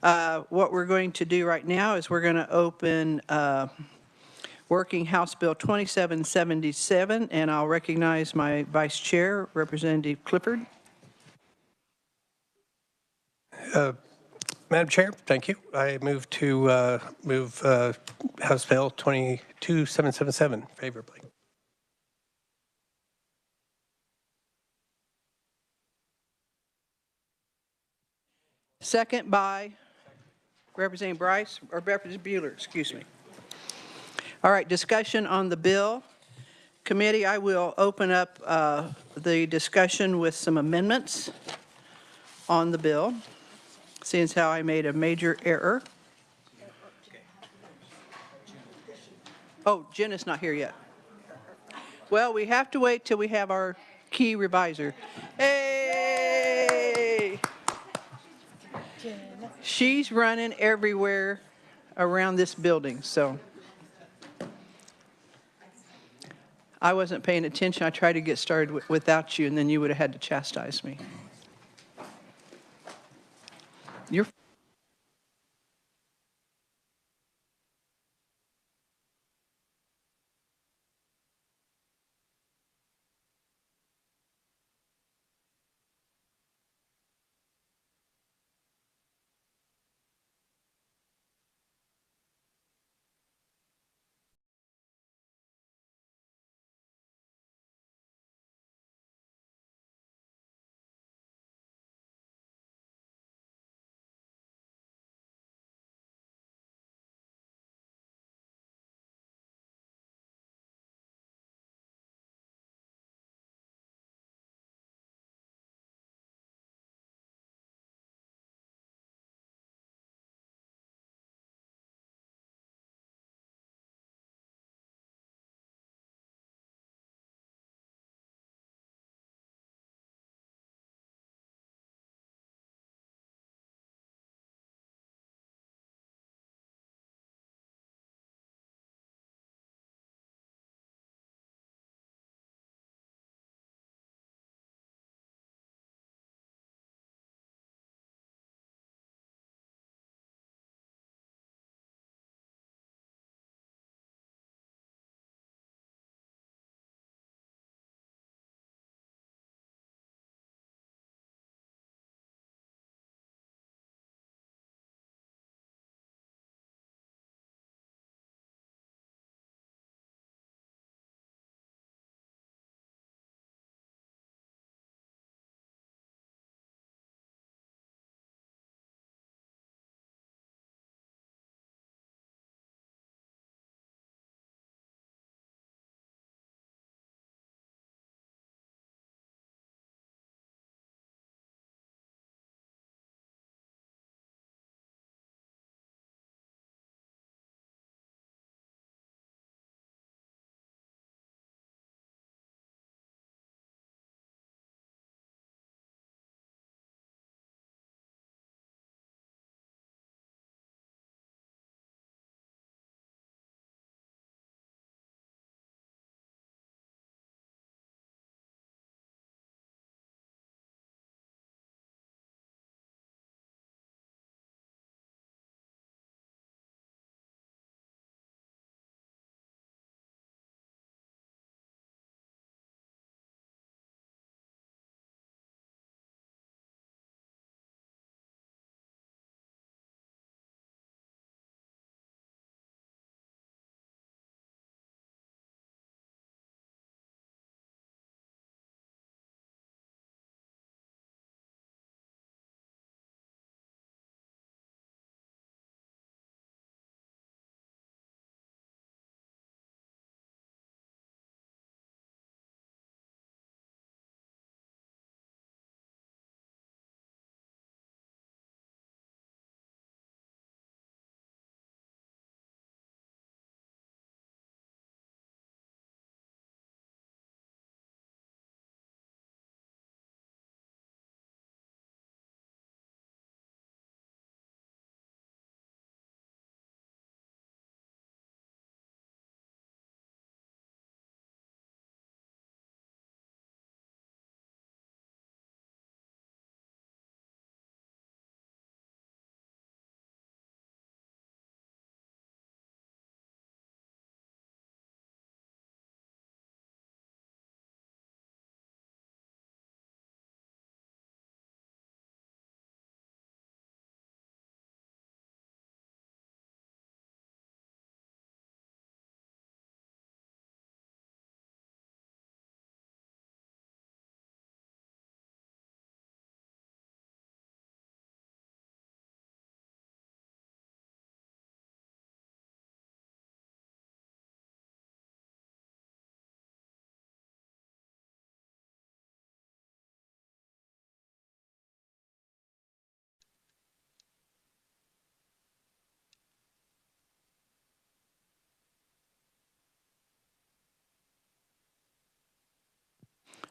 What we're going to do right now is we're going to open Working House Bill 2777, and I'll recognize my Vice Chair, Representative Clifford. Madam Chair, thank you. I move to move House Bill 22777 favorably. Second by Representative Bryce, or Representative Bueller, excuse me. All right, discussion on the bill. Committee, I will open up the discussion with some amendments on the bill, seeing as how I made a major error. Oh, Jen is not here yet. Well, we have to wait till we have our key reviser. Hey! She's running everywhere around this building, so. I wasn't paying attention. I tried to get started without you, and then you would have had to chastise me. You're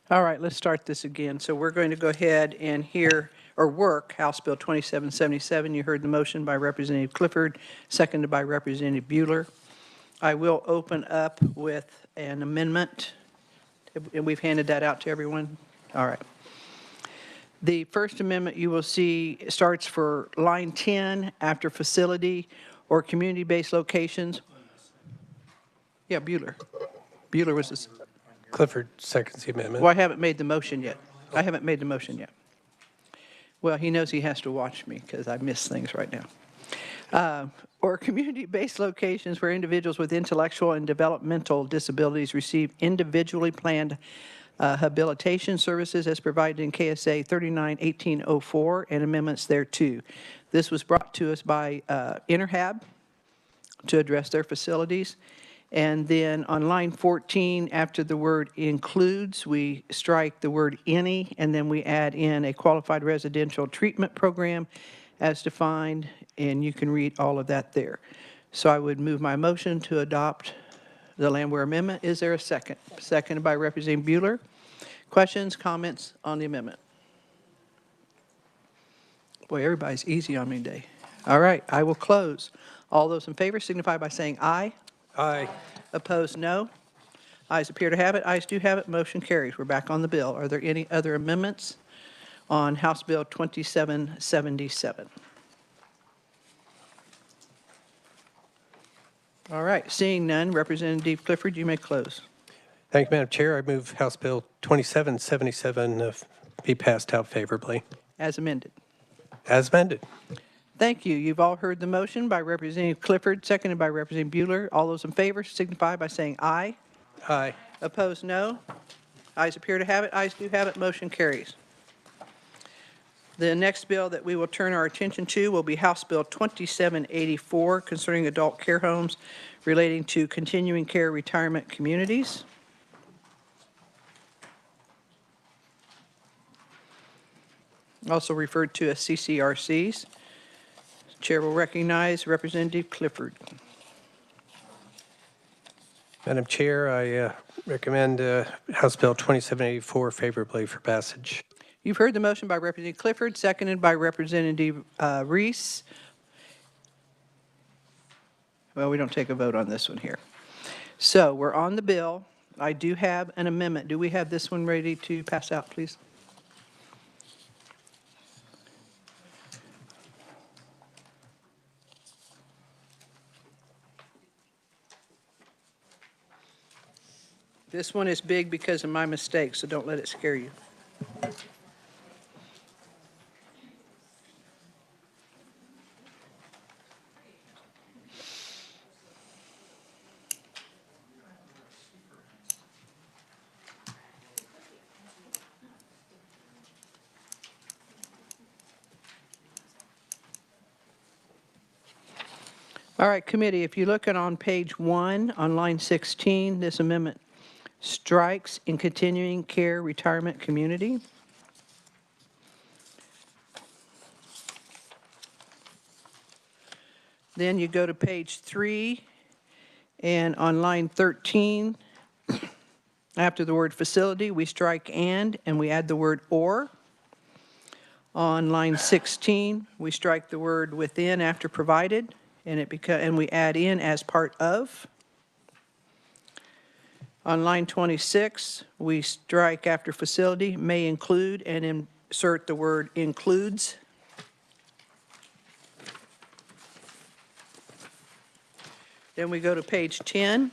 All right, let's start this again. So we're going to go ahead and hear or work House Bill 2777. You heard the motion by Representative Clifford, seconded by Representative Bueller. I will open up with an amendment, and we've handed that out to everyone. All right. The first amendment you will see starts for line 10 after facility or community-based locations. Yeah, Bueller. Bueller was this. Clifford seconds the amendment. Well, I haven't made the motion yet. I haven't made the motion yet. Well, he knows he has to watch me because I miss things right now. Or community-based locations where individuals with intellectual and developmental disabilities receive individually planned habilitation services as provided in KSA 39-1804 and amendments thereto. This was brought to us by Interhab to address their facilities. And then on line 14, after the word includes, we strike the word any, and then we add in a qualified residential treatment program as defined, and you can read all of that there. So I would move my motion to adopt the Landwehr Amendment. Is there a second? Seconded by Representative Bueller. Questions, comments on the amendment? Boy, everybody's easy on me today. All right, I will close. All those in favor signify by saying aye. Aye. Opposed, no. Ayes appear to have it. Ayes do have it. Motion carries. We're back on the bill. Are there any other amendments on House Bill 2777? All right, seeing none, Representative Clifford, you may close. Thank you, Madam Chair. I move House Bill 2777 be passed out favorably. As amended. As amended. Thank you. You've all heard the motion by Representative Clifford, seconded by Representative Bueller. All those in favor signify by saying aye. Aye. Opposed, no. Ayes appear to have it. Ayes do have it. Motion carries. The next bill that we will turn our attention to will be House Bill 2784 concerning adult care homes relating to continuing care retirement communities. Also referred to as CCRCs. Chair will recognize Representative Clifford. Madam Chair, I recommend House Bill 2784 favorably for passage. You've heard the motion by Representative Clifford, seconded by Representative Reese. Well, we don't take a vote on this one here. So we're on the bill. I do have an amendment. Do we have this one ready to pass out, please? This one is big because of my mistake, so don't let it scare you. All right, committee, if you look at on page 1, on line 16, this amendment strikes in continuing care retirement community. Then you go to page 3, and on line 13, after the word facility, we strike and we add the word or. On line 16, we strike the word within after provided, and we add in as part of. On line 26, we strike after facility, may include, and insert the word includes. Then we go to page 10.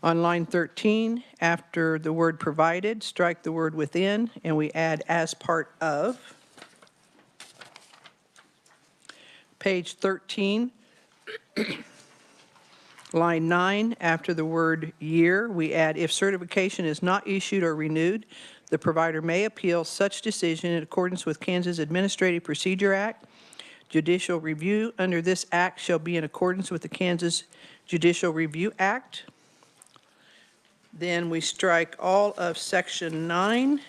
On line 13, after the word provided, strike the word within, and we add as part of. Page 13, line 9, after the word year, we add if certification is not issued or renewed, the provider may appeal such decision in accordance with Kansas Administrative Procedure Act. Judicial review under this act shall be in accordance with the Kansas Judicial Review Act. Then we strike all of section 9.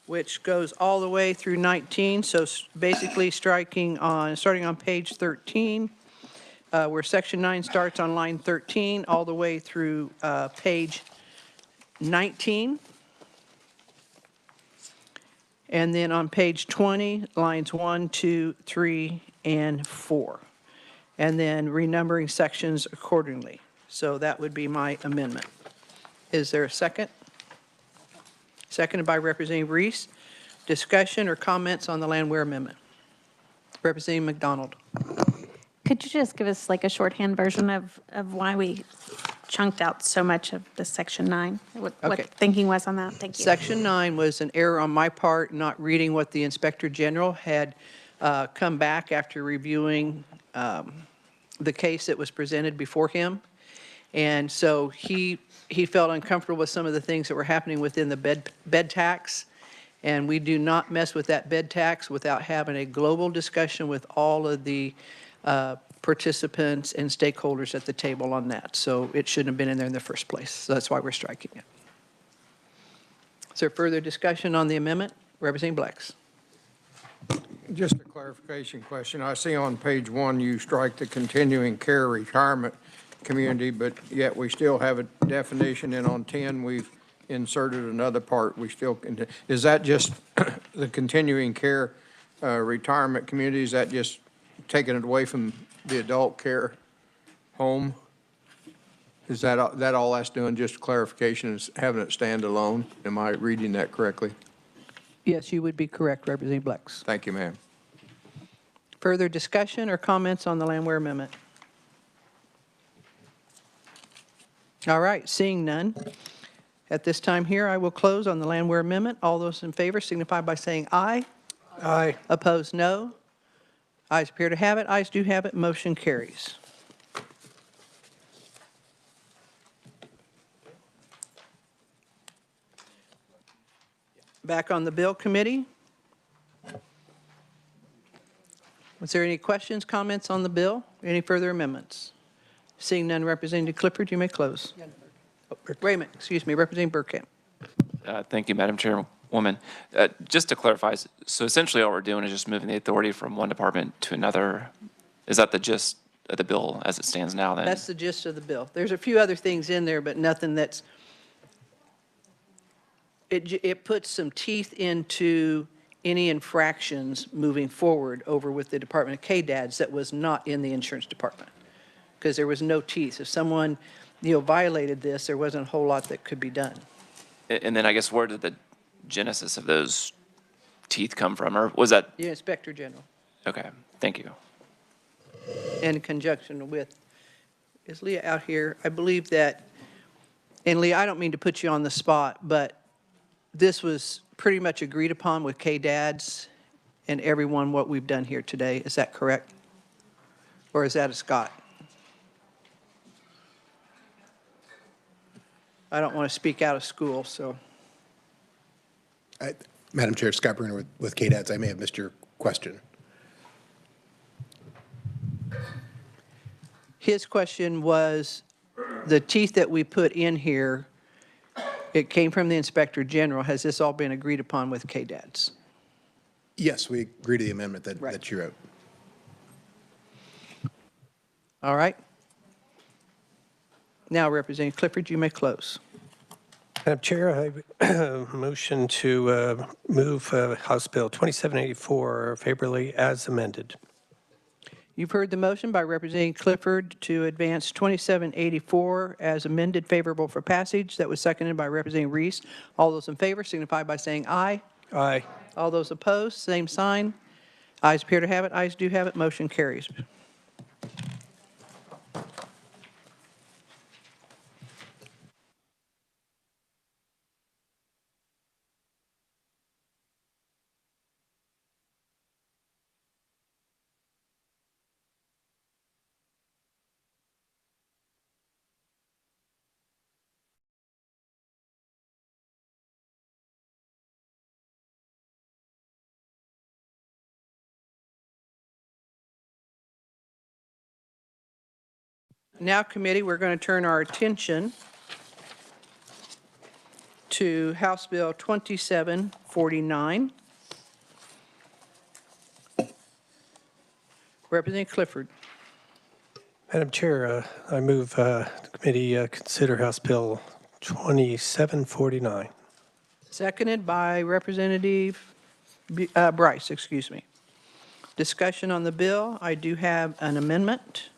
which goes all the way through 19. So basically starting on page 13, where section 9 starts on line 13, all the way through page 19. And then on page 20, lines 1, 2, 3, and 4. And then renumbering sections accordingly. So that would be my amendment. Is there a second? Seconded by Representative Reese. Discussion or comments on the landwear amendment? Representative McDonald. Could you just give us like a shorthand version of why we chunked out so much of the section 9? What Okay. thinking was on that? Thank you. Section 9 was an error on my part, not reading what the Inspector General had come back after reviewing the case that was presented before him. And so he felt uncomfortable with some of the things that were happening within the bed tax. And we do not mess with that bed tax without having a global discussion with all of the participants and stakeholders at the table on that. So it shouldn't have been in there in the first place. So that's why we're striking it. Is there further discussion on the amendment? Representative Blacks. Just a clarification question. I see on page 1 you strike the continuing care retirement community, but yet we still have a definition, and on 10 we've inserted another part. Is that just the continuing care retirement community? Is that just taking it away from the adult care home? Is that all that's doing, just clarification, is having it stand alone? Am I reading that correctly? Yes, you would be correct, Representative Blacks. Thank you, ma'am. Further discussion or comments on the landwear amendment? All right, seeing none. At this time here, I will close on the landwear amendment. All those in favor signify by saying aye. Aye. Opposed, no. Ayes appear to have it. Ayes do have it. Motion carries. Back on the bill committee. Was there any questions, comments on the bill? Any further amendments? Seeing none, Representative Clifford, you may close. Wait a minute, excuse me, Representative Burkham. Thank you, Madam Chairwoman. Just to clarify, so essentially all we're doing is just moving the authority from one department to another. Is that the gist of the bill as it stands now then? That's the gist of the bill. There's a few other things in there, but nothing that's, it puts some teeth into any infractions moving forward over with the Department of KDADS that was not in the insurance department, because there was no teeth. If someone, violated this, there wasn't a whole lot that could be done. And then I guess where did the genesis of those teeth come from? Or was that, The Inspector General, okay, thank you. in conjunction with, is Leah out here? I believe that, and Leah, I don't mean to put you on the spot, but this was pretty much agreed upon with KDADS and everyone what we've done here today. Is that correct? Or is that a Scott? I don't want to speak out of school, so. Madam Chair, Scott Bruner with KDADS. I may have missed your question. His question was, the teeth that we put in here, it came from the Inspector General. Has this all been agreed upon with KDADS? Yes, we agree to the amendment that, Right. that you wrote. All right. Now, Representative Clifford, you may close. Madam Chair, I motion to move House Bill 2784 favorably as amended. You've heard the motion by Representative Clifford to advance 2784 as amended favorable for passage. That was seconded by Representative Reese. All those in favor signify by saying aye. Aye. All those opposed, same sign. Ayes appear to have it. Ayes do have it. Motion carries. Now, committee, we're going to turn our attention to House Bill 2749. Representative Clifford. Madam Chair, I move the committee consider House Bill 2749. Seconded by Representative Bryce, excuse me. Discussion on the bill. I do have an amendment.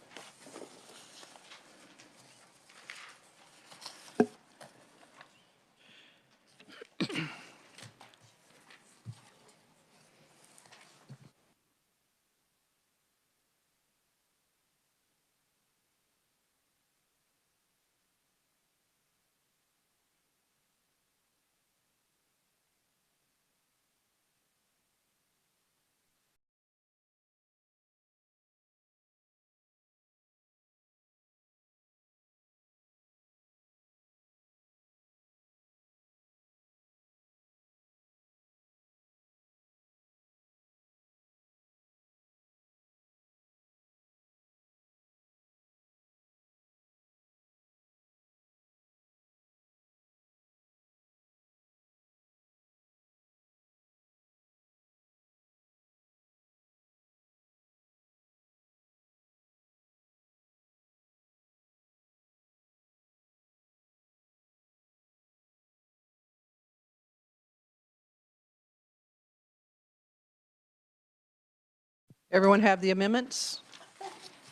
Everyone have the amendments?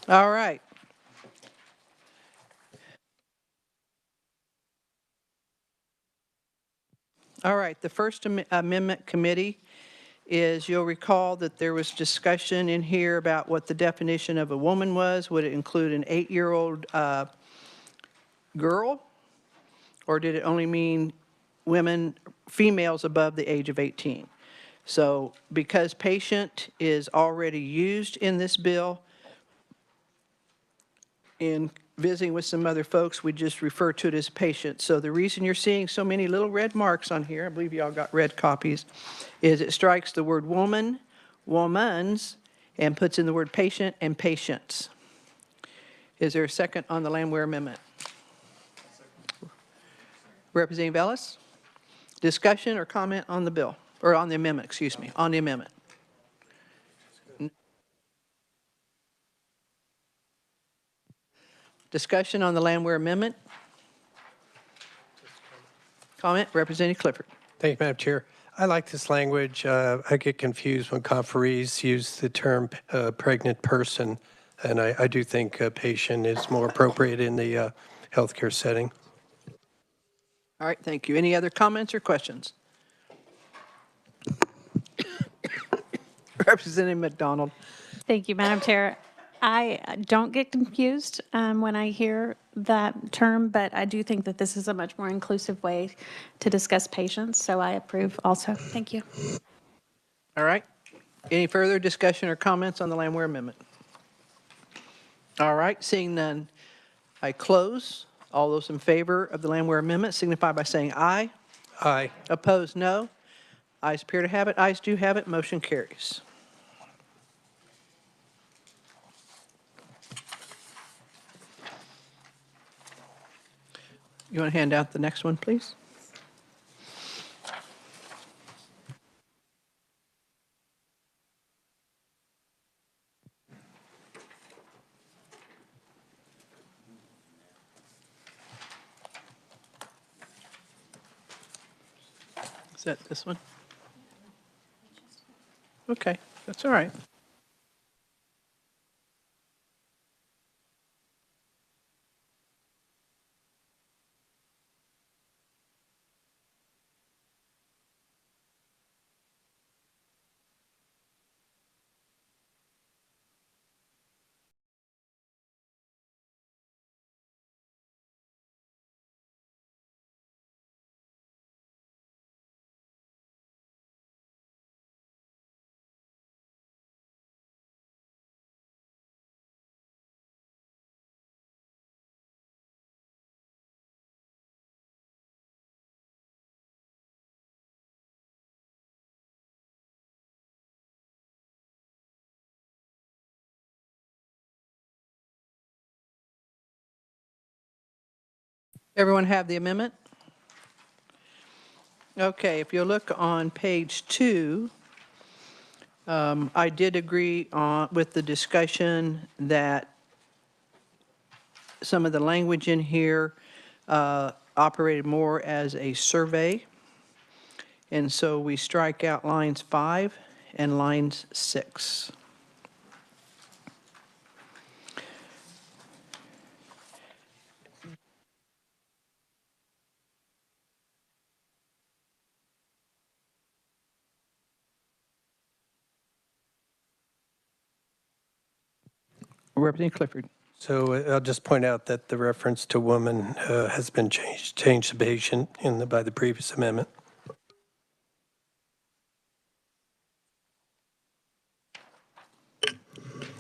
All right. All right, the First Amendment Committee is, you'll recall that there was discussion in here about what the definition of a woman was. Would it include an 8-year-old girl? Or did it only mean women, females above the age of 18? So because patient is already used in this bill, in visiting with some other folks, we just refer to it as patient. So the reason you're seeing so many little red marks on here, I believe you all got red copies, is it strikes the word woman, womans, and puts in the word patient and patients. Is there a second on the Landwehr Amendment? Representative Ellis? Discussion or comment on the bill, or on the amendment, excuse me, on the amendment? Discussion on the Landwehr Amendment? Comment, Representative Clifford. Thank you, Madam Chair. I like this language. I get confused when conferees use the term pregnant person, and I do think patient is more appropriate in the healthcare setting. All right, thank you. Any other comments or questions? Representative McDonald. Thank you, Madam Chair. I don't get confused when I hear that term, but I do think that this is a much more inclusive way to discuss patients, so I approve also. Thank you. All right. Any further discussion or comments on the Landwehr Amendment? All right, seeing none, I close. All those in favor of the Landwehr Amendment signify by saying aye. Aye. Opposed, no. Ayes appear to have it. Ayes do have it. Motion carries. You want to hand out the next one, please? Is that this one? Okay, that's all right. Everyone have the amendment? Okay, if you look on page 2, I did agree with the discussion that some of the language in here operated more as a survey. And so we strike out lines 5 and lines 6. Representative Clifford. So I'll just point out that the reference to woman has been changed to patient by the previous amendment.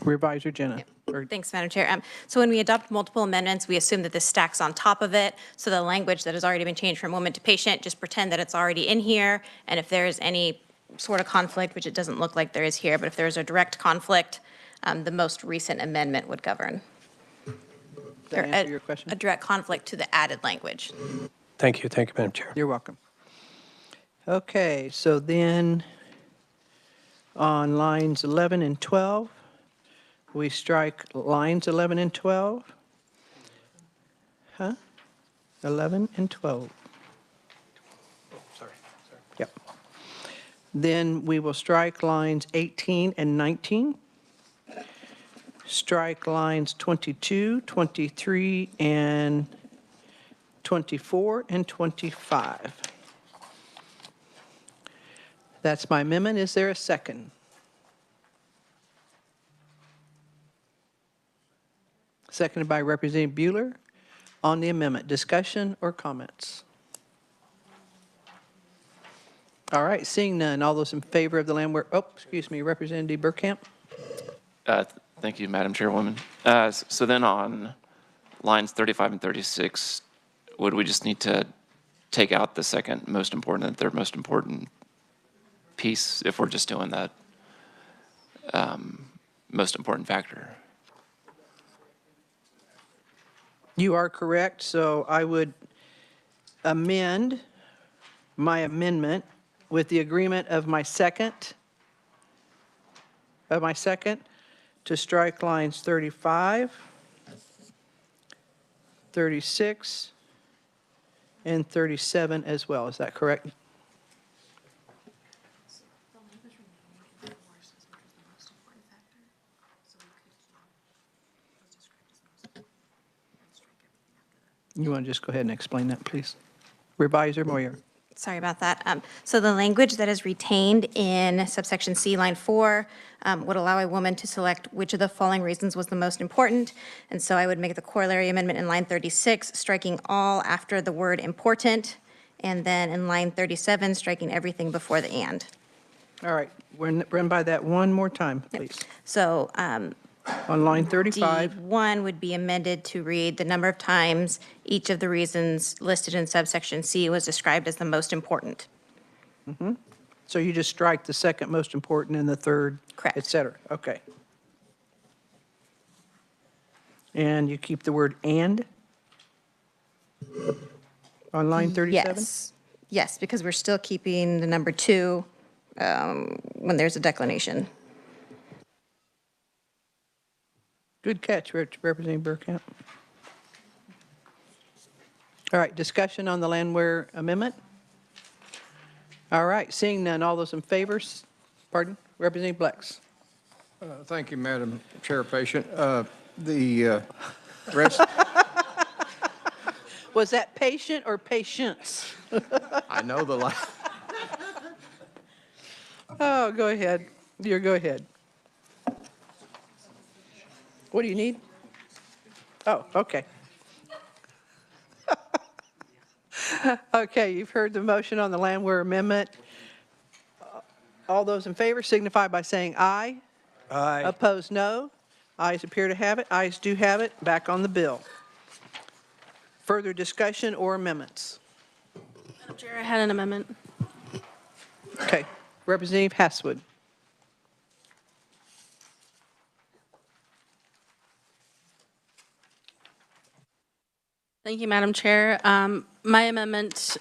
Reviser Jenna. Thanks, Madam Chair. So when we adopt multiple amendments, we assume that this stacks on top of it. So the language that has already been changed from woman to patient, just pretend that it's already in here. And if there's any sort of conflict, which it doesn't look like there is here, but if there's a direct conflict, the most recent amendment would govern. Did that answer your question? A direct conflict to the added language. Thank you, Madam Chair. You're welcome. Okay, so then on lines 11 and 12, we strike lines 11 and 12. 11 and 12. Sorry. Yep. Then we will strike lines 18 and 19. Strike lines 22, 23, and 24, and 25. That's my amendment. Is there a second? Seconded by Representative Bueller. On the amendment, discussion or comments? All right, seeing none, all those in favor of the Representative Burkamp? Thank you, Madam Chairwoman. So then on lines 35 and 36, would we just need to take out the second most important and third most important piece if we're just doing that most important factor? You are correct, so I would amend my amendment with the agreement of my second, to strike lines 35, 36, and 37 as well. Is that correct? You want to just go ahead and explain that, please? Reviser Moyer. Sorry about that. So the language that is retained in subsection C, line 4, would allow a woman to select which of the following reasons was the most important. And so I would make the corollary amendment in line 36, striking all after the word important, and then in line 37, striking everything before the and. All right, run by that one more time, please. So On line 35, D1 would be amended to read the number of times each of the reasons listed in subsection C was described as the most important. so you just strike the second most important and the third, Correct. et cetera. Okay. And you keep the word "and" on line 37? Yes, because we're still keeping the number 2 when there's a declination. Good catch, Representative Burkamp. All right, discussion on the landwear amendment? All right, seeing none, all those in favor, pardon, Representative Blex. Thank you, Madam Chair Patient. The rest, Was that patient or patience? I know the line. Oh, go ahead. Go ahead. What do you need? Oh, okay. Okay, you've heard the motion on the landwear amendment. All those in favor signify by saying aye. Aye. Opposed, no. Ayes appear to have it. Ayes do have it. Back on the bill. Further discussion or amendments? Madam Chair, I had an amendment. Okay. Representative Hasswood. Thank you, Madam Chair. My amendment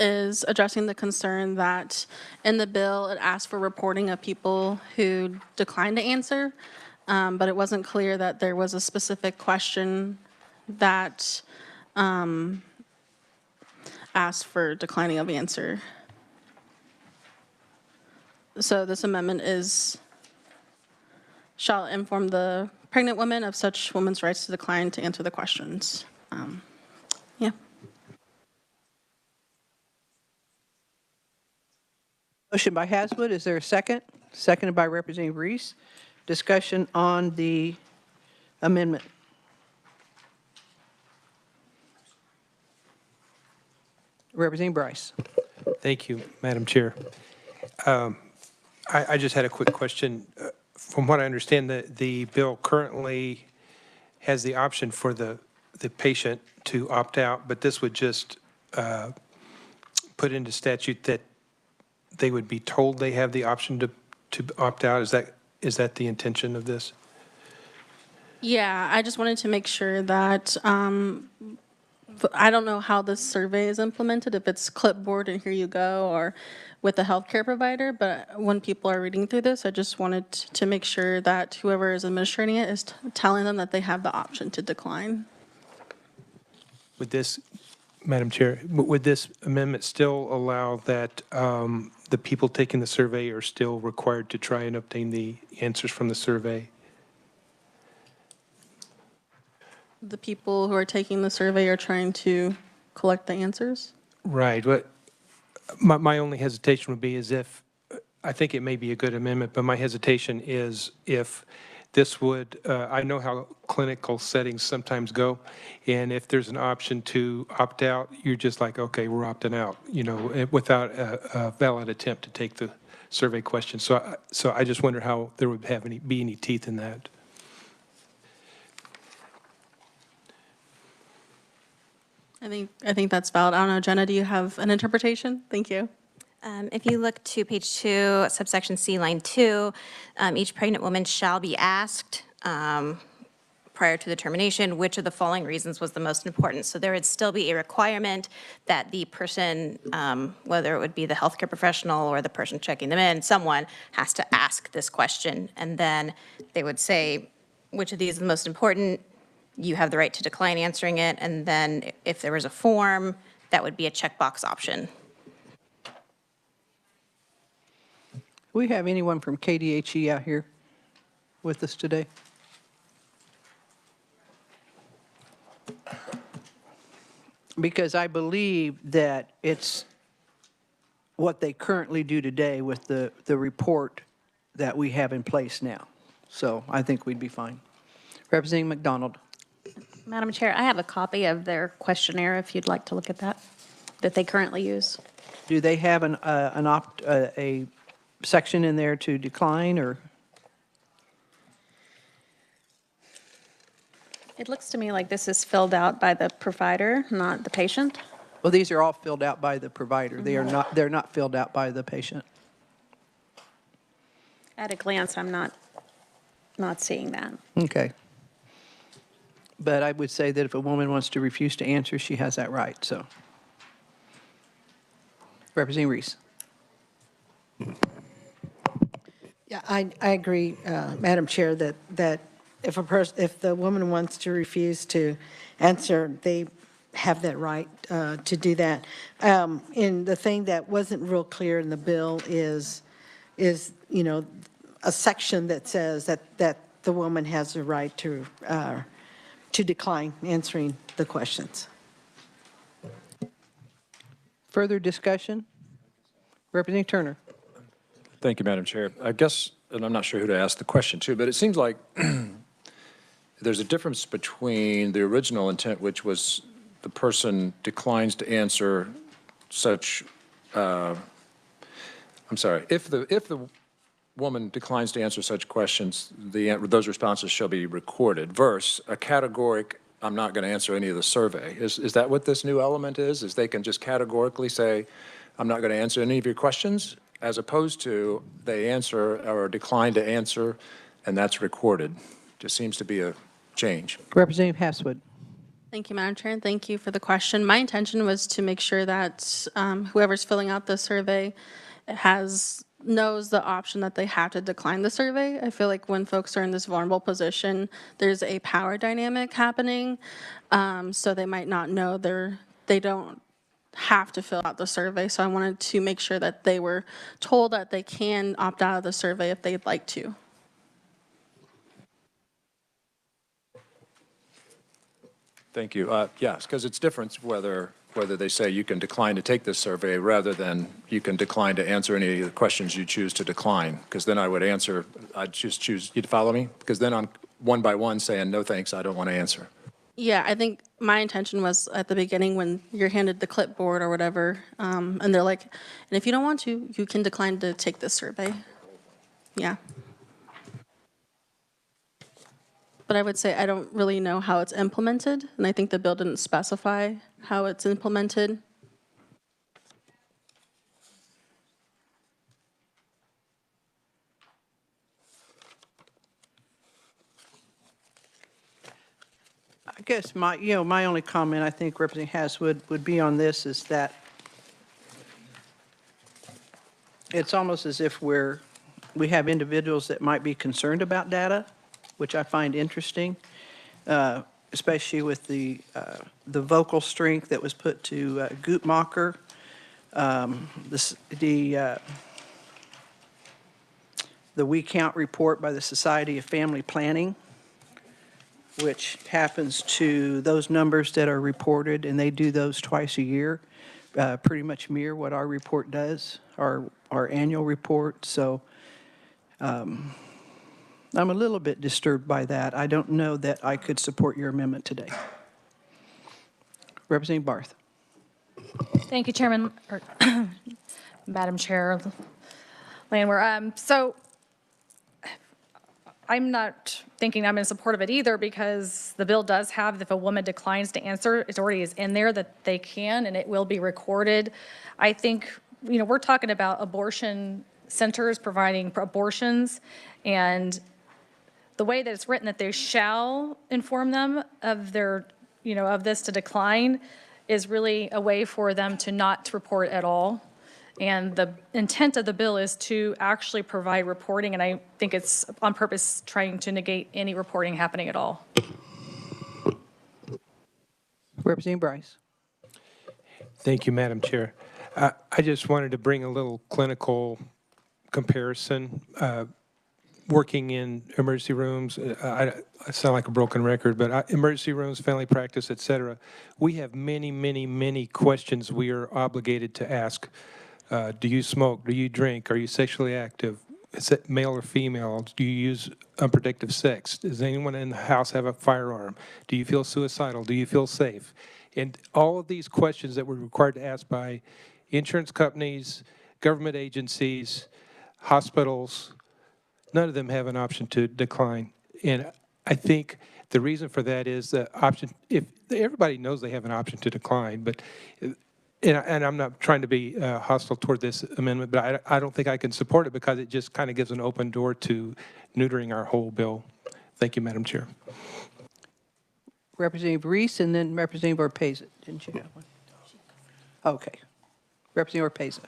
is addressing the concern that in the bill, it asked for reporting of people who declined to answer, but it wasn't clear that there was a specific question that asked for declining of answer. So this amendment is, shall inform the pregnant woman of such woman's rights to decline to answer the questions. Yeah. Motion by Haswood, is there a second? Seconded by Representative Reese. Discussion on the amendment. Representative Bryce. Thank you, Madam Chair. I just had a quick question. From what I understand, the bill currently has the option for the patient to opt out, but this would just put into statute that they would be told they have the option to opt out. Is that the intention of this? Yeah, I just wanted to make sure that, I don't know how this survey is implemented, if it's clipboard and here you go, or with a healthcare provider, but when people are reading through this, I just wanted to make sure that whoever is administrating it is telling them that they have the option to decline. Would this, Madam Chair, would this amendment still allow that the people taking the survey are still required to try and obtain the answers from the survey? The people who are taking the survey are trying to collect the answers? Right. What my only hesitation would be is if, I think it may be a good amendment, but my hesitation is if this would, I know how clinical settings sometimes go, and if there's an option to opt out, you're just like, okay, we're opting out, without a valid attempt to take the survey question. So I just wonder how there would be any teeth in that. I think that's valid. I don't know, Jenna, do you have an interpretation? Thank you. If you look to page 2, subsection C, line 2, each pregnant woman shall be asked prior to the termination, which of the following reasons was the most important. So there would still be a requirement that the person, whether it would be the healthcare professional or the person checking them in, someone has to ask this question. And then they would say, which of these is the most important? You have the right to decline answering it. And then if there was a form, that would be a checkbox option. We have anyone from KDHE out here with us today? Because I believe that it's what they currently do today with the report that we have in place now. So I think we'd be fine. Representative McDonald. Madam Chair, I have a copy of their questionnaire if you'd like to look at that they currently use. Do they have a section in there to decline, or? It looks to me like this is filled out by the provider, not the patient. Well, these are all filled out by the provider. They're not filled out by the patient. At a glance, I'm not seeing that. Okay. But I would say that if a woman wants to refuse to answer, she has that right, so. Representative Reese. Yeah, I agree, Madam Chair, that if the woman wants to refuse to answer, they have that right to do that. And the thing that wasn't real clear in the bill is a section that says that the woman has the right to decline answering the questions. Further discussion? Representative Turner. Thank you, Madam Chair. I guess, and I'm not sure who to ask the question to, but it seems like there's a difference between the original intent, which was the person declines to answer such, I'm sorry, if the woman declines to answer such questions, those responses shall be recorded, versus a categoric, I'm not going to answer any of the survey. Is that what this new element is? Is they can just categorically say, I'm not going to answer any of your questions, as opposed to they answer or decline to answer, and that's recorded. Just seems to be a change. Representative Haswood. Thank you, Madam Chair, and thank you for the question. My intention was to make sure that whoever's filling out the survey knows the option that they have to decline the survey. I feel like when folks are in this vulnerable position, there's a power dynamic happening, so they might not know they don't have to fill out the survey. So I wanted to make sure that they were told that they can opt out of the survey if they'd like to. Thank you. Yes, because it's different whether they say you can decline to take this survey rather than you can decline to answer any of the questions you choose to decline. Because then I'd just choose, you'd follow me? Because then I'm one by one saying, no thanks, I don't want to answer. Yeah, I think my intention was at the beginning when you're handed the clipboard or whatever, and they're like, and if you don't want to, you can decline to take this survey. Yeah. But I would say I don't really know how it's implemented, and I think the bill didn't specify how it's implemented. I guess my only comment, I think Representative Hass would be on this is that it's almost as if we have individuals that might be concerned about data, which I find interesting, especially with the vocal strength that was put to Guttmacher. The We Count report by the Society of Family Planning, which happens to those numbers that are reported, and they do those twice a year, pretty much mirror what our report does, our annual report. So I'm a little bit disturbed by that. I don't know that I could support your amendment today. Representative Barth. Thank you, Chairman, or Madam Chair Landwehr. So I'm not thinking I'm in support of it either, because the bill does have, if a woman declines to answer, it already is in there that they can, and it will be recorded. I think, we're talking about abortion centers providing abortions, and the way that it's written, that they shall inform them of their, of this to decline, is really a way for them to not report at all. And the intent of the bill is to actually provide reporting, and I think it's on purpose trying to negate any reporting happening at all. Representative Bryce. Thank you, Madam Chair. I just wanted to bring a little clinical comparison. Working in emergency rooms, I sound like a broken record, but emergency rooms, family practice, et cetera, we have many, many, many questions we are obligated to ask. Do you smoke? Do you drink? Are you sexually active? Is it male or female? Do you use unprotected sex? Does anyone in the house have a firearm? Do you feel suicidal? Do you feel safe? And all of these questions that we're required to ask by insurance companies, government agencies, hospitals, none of them have an option to decline. And I think the reason for that is the option, if everybody knows they have an option to decline, but and I'm not trying to be hostile toward this amendment, but I don't think I can support it because it just kind of gives an open door to neutering our whole bill. Thank you, Madam Chair. Representative Reese, and then Representative Orpeza. Didn't you have one? Okay. Representative Orpeza.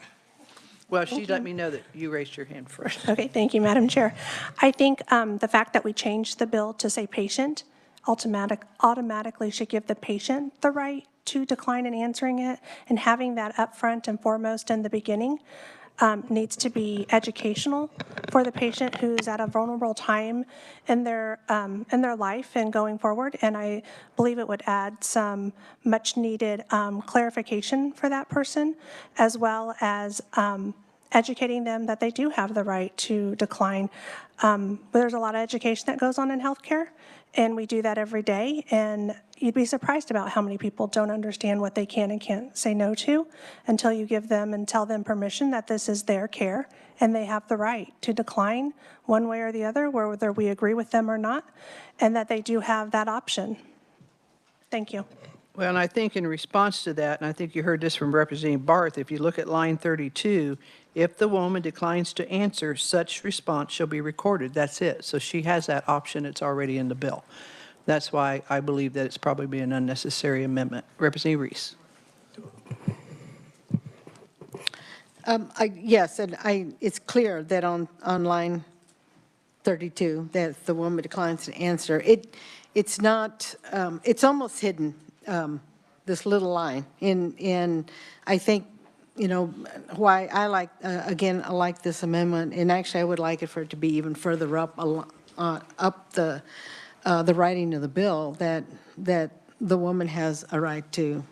Well, she let me know that you raised your hand first. Okay, thank you, Madam Chair. I think the fact that we changed the bill to say patient automatically should give the patient the right to decline in answering it, and having that up front and foremost in the beginning needs to be educational for the patient who's at a vulnerable time in their life and going forward. And I believe it would add some much needed clarification for that person, as well as educating them that they do have the right to decline. But there's a lot of education that goes on in healthcare, and we do that every day. And you'd be surprised about how many people don't understand what they can and can't say no to until you give them and tell them permission that this is their care and they have the right to decline one way or the other, whether we agree with them or not, and that they do have that option. Thank you. Well, and I think in response to that, and I think you heard this from Representative Barth, if you look at line 32, if the woman declines to answer, such response shall be recorded. That's it. So she has that option. It's already in the bill. That's why I believe that it's probably an unnecessary amendment. Representative Reese. Yes, and it's clear that on line 32, that the woman declines to answer. It's not, it's almost hidden, this little line. And I think, you know, why I like, again, I like this amendment, and actually I would like it for it to be even further up the writing of the bill, that the woman has a right to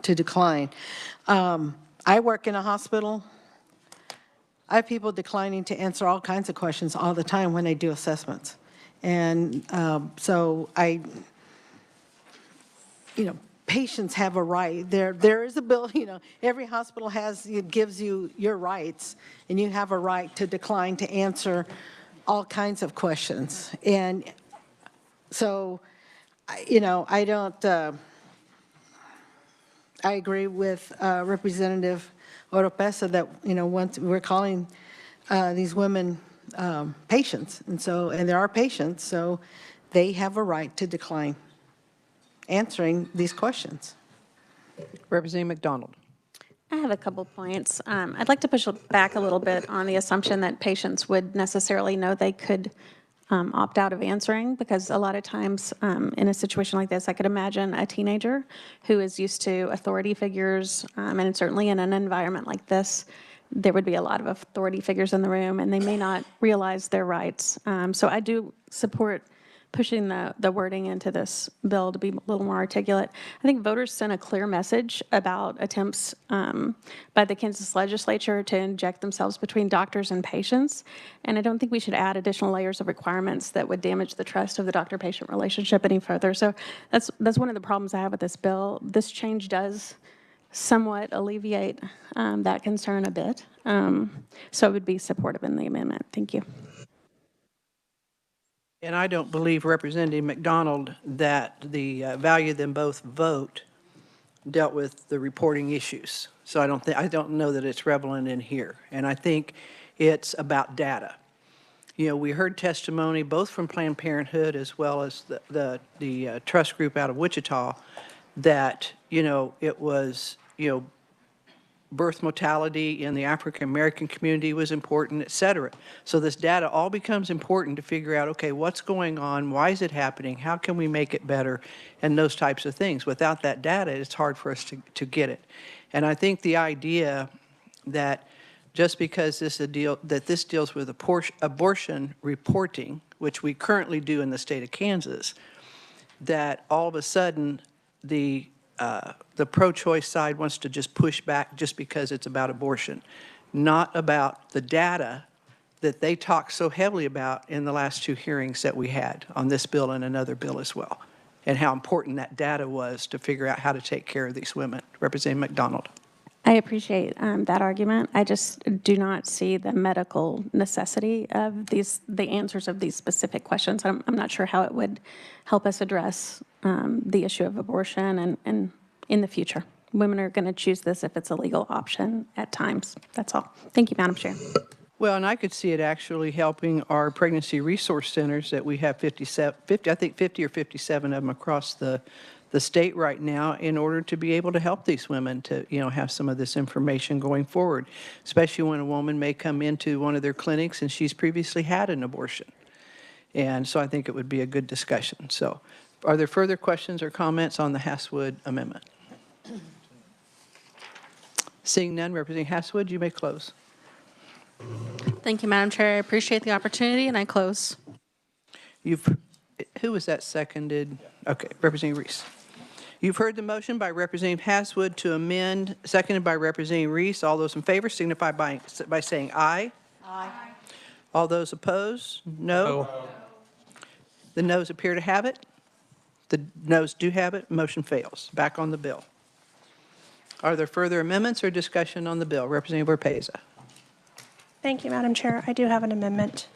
decline. I work in a hospital. I have people declining to answer all kinds of questions all the time when they do assessments. And so patients have a right. There is a bill, every hospital it gives you your rights, and you have a right to decline to answer all kinds of questions. And so, I don't, I agree with Representative Oropesa that, once we're calling these women patients, and there are patients, so they have a right to decline answering these questions. Representative McDonald. I have a couple points. I'd like to push back a little bit on the assumption that patients would necessarily know they could opt out of answering, because a lot of times in a situation like this, I could imagine a teenager who is used to authority figures, and certainly in an environment like this, there would be a lot of authority figures in the room, and they may not realize their rights. So I do support pushing the wording into this bill to be a little more articulate. I think voters sent a clear message about attempts by the Kansas legislature to inject themselves between doctors and patients, and I don't think we should add additional layers of requirements that would damage the trust of the doctor-patient relationship any further. So that's one of the problems I have with this bill. This change does somewhat alleviate that concern a bit, so I would be supportive in the amendment. Thank you. And I don't believe, Representative McDonald, that the value them both vote dealt with the reporting issues. So I don't know that it's relevant in here. And I think it's about data. We heard testimony both from Planned Parenthood as well as the trust group out of Wichita that, it was, birth mortality in the African American community was important, et cetera. So this data all becomes important to figure out, okay, what's going on? Why is it happening? How can we make it better? And those types of things. Without that data, it's hard for us to get it. And I think the idea that just because this deals with abortion reporting, which we currently do in the state of Kansas, that all of a sudden the pro-choice side wants to just push back just because it's about abortion, not about the data that they talked so heavily about in the last two hearings that we had on this bill and another bill as well, and how important that data was to figure out how to take care of these women. Representative McDonald. I appreciate that argument. I just do not see the medical necessity of the answers of these specific questions. I'm not sure how it would help us address the issue of abortion and in the future. Women are going to choose this if it's a legal option at times. That's all. Thank you, Madam Chair. Well, and I could see it actually helping our pregnancy resource centers that we have 50 or 57 of them across the state right now, in order to be able to help these women to, have some of this information going forward, especially when a woman may come into one of their clinics and she's previously had an abortion. And so I think it would be a good discussion. So are there further questions or comments on the Hasswood amendment? Seeing none, Representative Hasswood, you may close. Thank you, Madam Chair. I appreciate the opportunity, and I close. Who was that seconded? Okay, Representative Reese. You've heard the motion by Representative Hasswood to amend, seconded by Representative Reese. All those in favor signify by saying aye. Aye. All those opposed? No. The noes appear to have it. The noes do have it. Motion fails. Back on the bill. Are there further amendments or discussion on the bill? Representative Oropesa. Thank you, Madam Chair. I do have an amendment.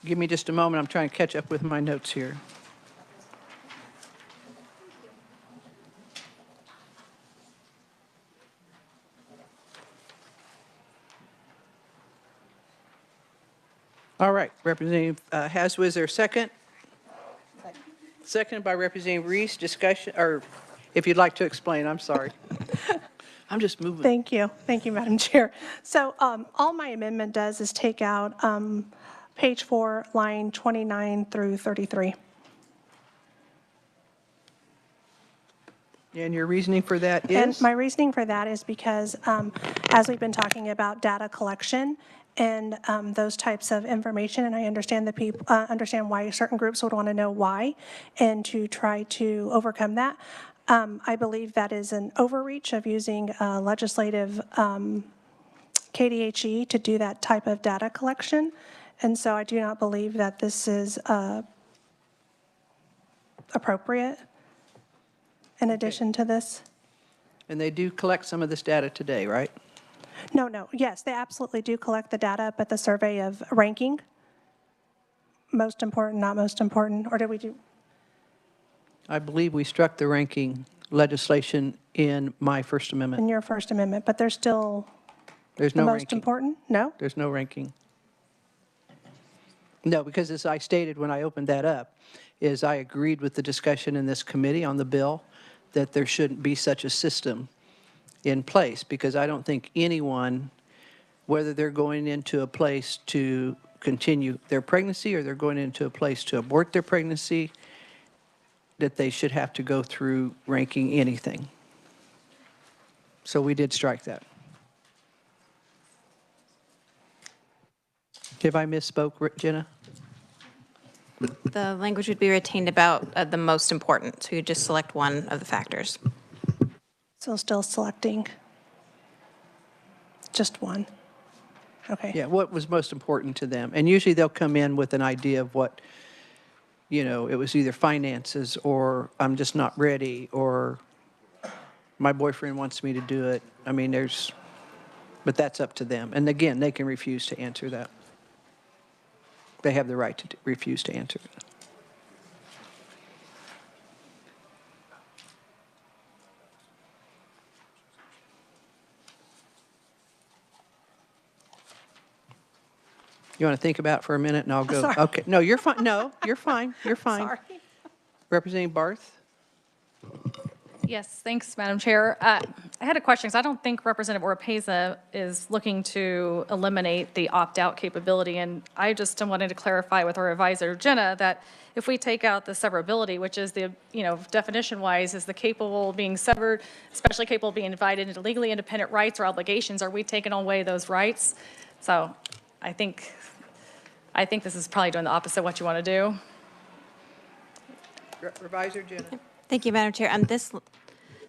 Give me just a moment, I'm trying to catch up with my notes here. All right, Representative Haswo, is there a second? Second by Representative Reese, discussion, or if you'd like to explain, I'm sorry. I'm just moving. Thank you. Thank you, Madam Chair. So all my amendment does is take out page 4, line 29 through 33. And your reasoning for that And is? my reasoning for that is because, as we've been talking about data collection and those types of information, and I understand the people, understand why certain groups would want to know why, and to try to overcome that, I believe that is an overreach of using legislative KDHE to do that type of data collection. And so I do not believe that this is appropriate in addition to this. And they do collect some of this data today, right? No. Yes, they absolutely do collect the data, but the survey of ranking, most important, not most important, or did we do? I believe we struck the ranking legislation in my First Amendment. In your First Amendment, but there's still There's the no most ranking. important? No? There's no ranking. No, because as I stated when I opened that up, is I agreed with the discussion in this committee on the bill that there shouldn't be such a system in place, because I don't think anyone, whether they're going into a place to continue their pregnancy or they're going into a place to abort their pregnancy, that they should have to go through ranking anything. So we did strike that. Have I misspoke, Jenna? The language would be retained about the most important, so you just select one of the factors. So still selecting just one? Okay. Yeah, what was most important to them. And usually they'll come in with an idea of what, you know, it was either finances or I'm just not ready or my boyfriend wants me to do it. I mean, but that's up to them. And again, they can refuse to answer that. They have the right to refuse to answer it. You want to think about it for a minute and I'll go? Sorry. Okay, no, you're fine. No, you're fine. You're fine. Sorry. Representative Barth? Yes, thanks, Madam Chair. I had a question, because I don't think Representative Oropesa is looking to eliminate the opt-out capability, and I just wanted to clarify with our advisor, Jenna, that if we take out the severability, which is the, definition-wise, is the capable of being severed, especially capable of being divided into legally independent rights or obligations, are we taking away those rights? So I think this is probably doing the opposite of what you want to do. Revisor Jenna? Thank you, Madam Chair.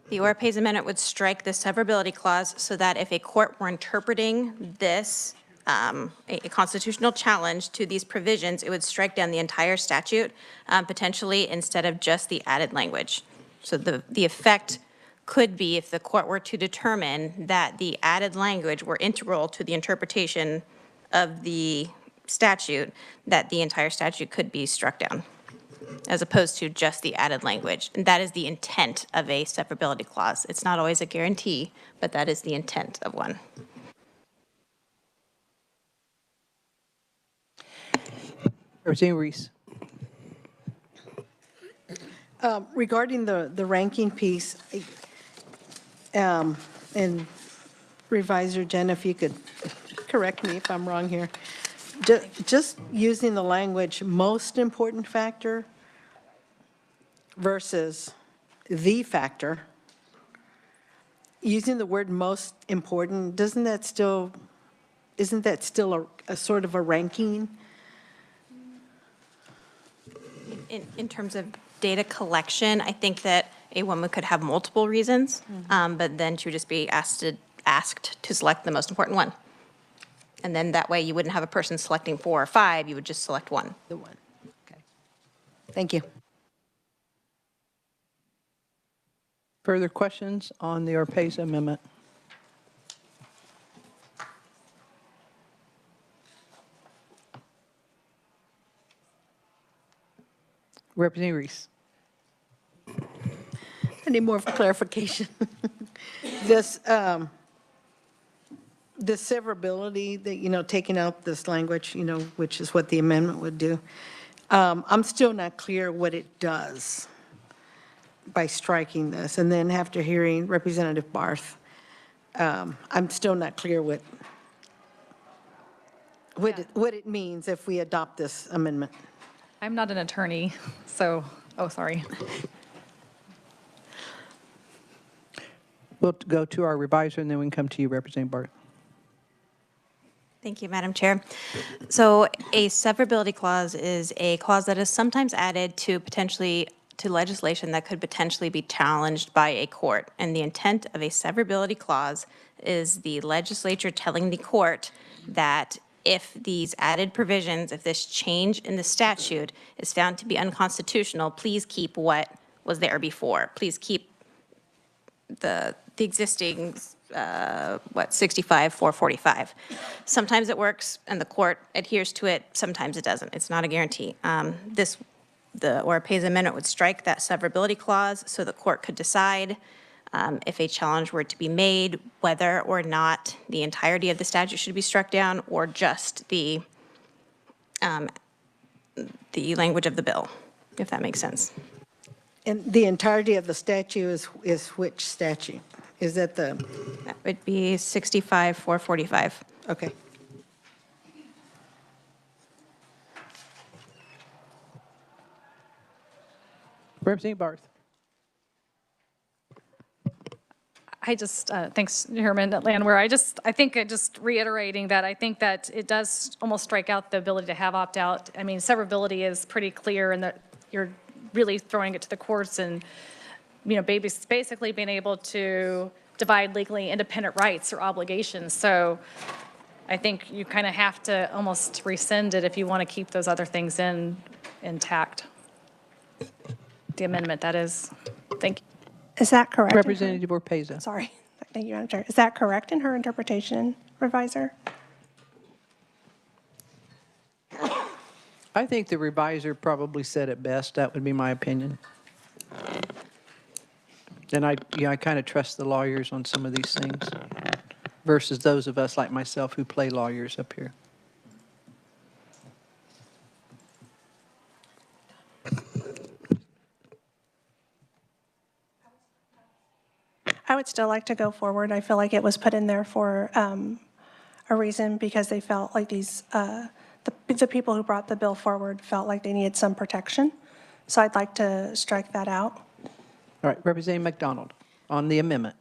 The Oropesa amendment would strike the severability clause so that if a court were interpreting this, a constitutional challenge to these provisions, it would strike down the entire statute, potentially instead of just the added language. So the effect could be, if the court were to determine that the added language were integral to the interpretation of the statute, that the entire statute could be struck down, as opposed to just the added language. And that is the intent of a severability clause. It's not always a guarantee, but that is the intent of one. Representative Reese? Regarding the ranking piece, and Revisor Jen, if you could correct me if I'm wrong here, just using the language most important factor versus the factor, using the word most important, isn't that still a sort of a ranking? In terms of data collection, I think that a woman could have multiple reasons, but then she would just be asked to select the most important one. And then that way you wouldn't have a person selecting 4 or 5, you would just select one. The one. Okay. Thank you. Further questions on the Oropesa amendment? Representative Reese. I need more clarification. This, the severability that, taking out this language, which is what the amendment would do, I'm still not clear what it does by striking this. And then after hearing Representative Barth, I'm still not clear what it means if we adopt this amendment. I'm not an attorney, so, sorry. We'll go to our reviser, and then we can come to you, Representative Barth. Thank you, Madam Chair. So a severability clause is a clause that is sometimes added to legislation that could potentially be challenged by a court. And the intent of a severability clause is the legislature telling the court that if these added provisions, if this change in the statute is found to be unconstitutional, please keep what was there before. Please keep the existing 65-445. Sometimes it works and the court adheres to it, sometimes it doesn't. It's not a guarantee. The Oropeza Amendment would strike that severability clause so the court could decide if a challenge were to be made, whether or not the entirety of the statute should be struck down or just the language of the bill, if that makes sense. And the entirety of the statute is which statute? Is that the? That would be 65-445. Okay. Representative Barth. I just, thanks, Chairman Landwehr. I think just reiterating that I think that it does almost strike out the ability to have opt-out. I mean, severability is pretty clear in that you're really throwing it to the courts and, basically being able to divide legally independent rights or obligations. So I think you kind of have to almost rescind it if you want to keep those other things intact. The amendment, that is. Thank you. Is that correct? Representative Oropeza. Sorry. Thank you, Madam Chair. Is that correct in her interpretation, Reviser? I think the reviser probably said it best. That would be my opinion. And I kind of trust the lawyers on some of these things versus those of us like myself who play lawyers up here. I would still like to go forward. I feel like it was put in there for a reason because they felt like the people who brought the bill forward felt like they needed some protection. So I'd like to strike that out. All right, Representative McDonald on the amendment.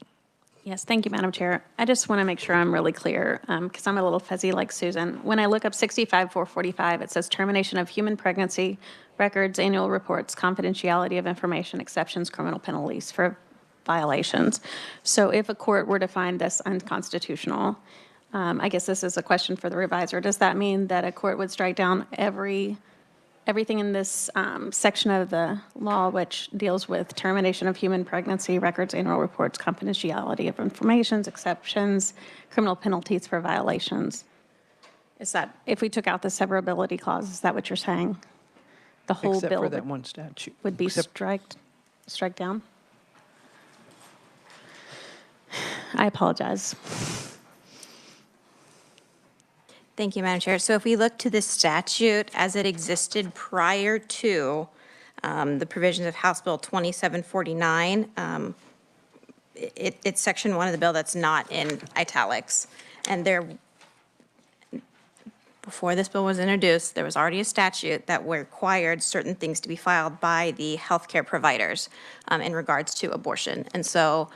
Yes, thank you, Madam Chair. I just want to make sure I'm really clear, because I'm a little fuzzy like Susan. When I look up 65-445, it says termination of human pregnancy records, annual reports, confidentiality of information, exceptions, criminal penalties for violations. So if a court were to find this unconstitutional, I guess this is a question for the reviser. Does that mean that a court would strike down everything in this section of the law which deals with termination of human pregnancy records, annual reports, confidentiality of information, exceptions, criminal penalties for violations? Is that, if we took out the severability clause, is that what you're saying? The whole Except bill for that one statute. would be strike down? I apologize. Thank you, Madam Chair. So if we look to the statute as it existed prior to the provisions of House Bill 2749, it's section 1 of the bill that's not in italics. And before this bill was introduced, there was already a statute that required certain things to be filed by the healthcare providers in regards to abortion. And so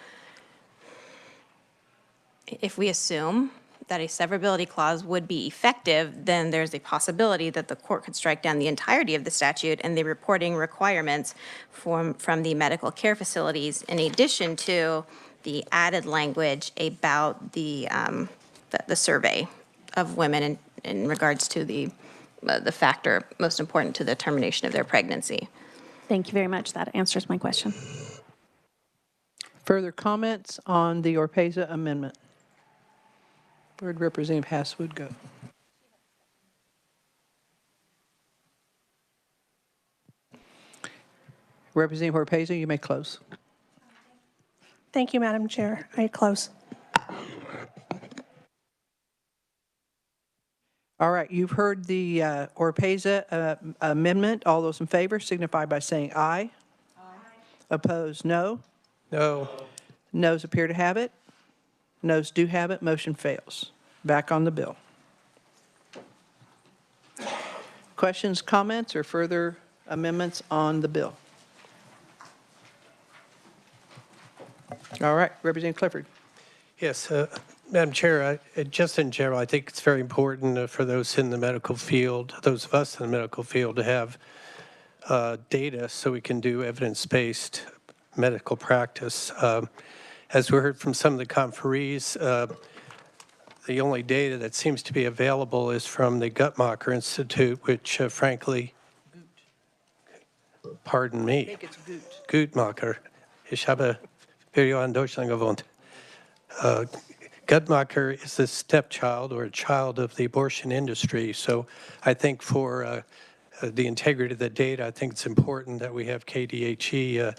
if we assume that a severability clause would be effective, then there's a possibility that the court could strike down the entirety of the statute and the reporting requirements from the medical care facilities, in addition to the added language about the survey of women in regards to the factor most important to the termination of their pregnancy. Thank you very much. That answers my question. Further comments on the Oropeza amendment? Where'd Representative Hasswood go? Representative Oropesa, you may close. Thank you, Madam Chair. I close. All right, you've heard the Oropesa amendment. All those in favor signify by saying aye. Aye. Opposed, no. No. Noes appear to have it. Noes do have it. Motion fails. Back on the bill. Questions, comments, or further amendments on the bill? All right, Representative Clifford. Yes, Madam Chair, just in general, I think it's very important for those in the medical field, those of us in the medical field, to have data so we can do evidence-based medical practice. As we heard from some of the conferees, the only data that seems to be available is from the Guttmacher Institute, which frankly, pardon me. I think it's Guttmacher. Ich habe Video in Deutschland gewohnt. Guttmacher is the stepchild or a child of the abortion industry. So I think for the integrity of the data, I think it's important that we have KDHE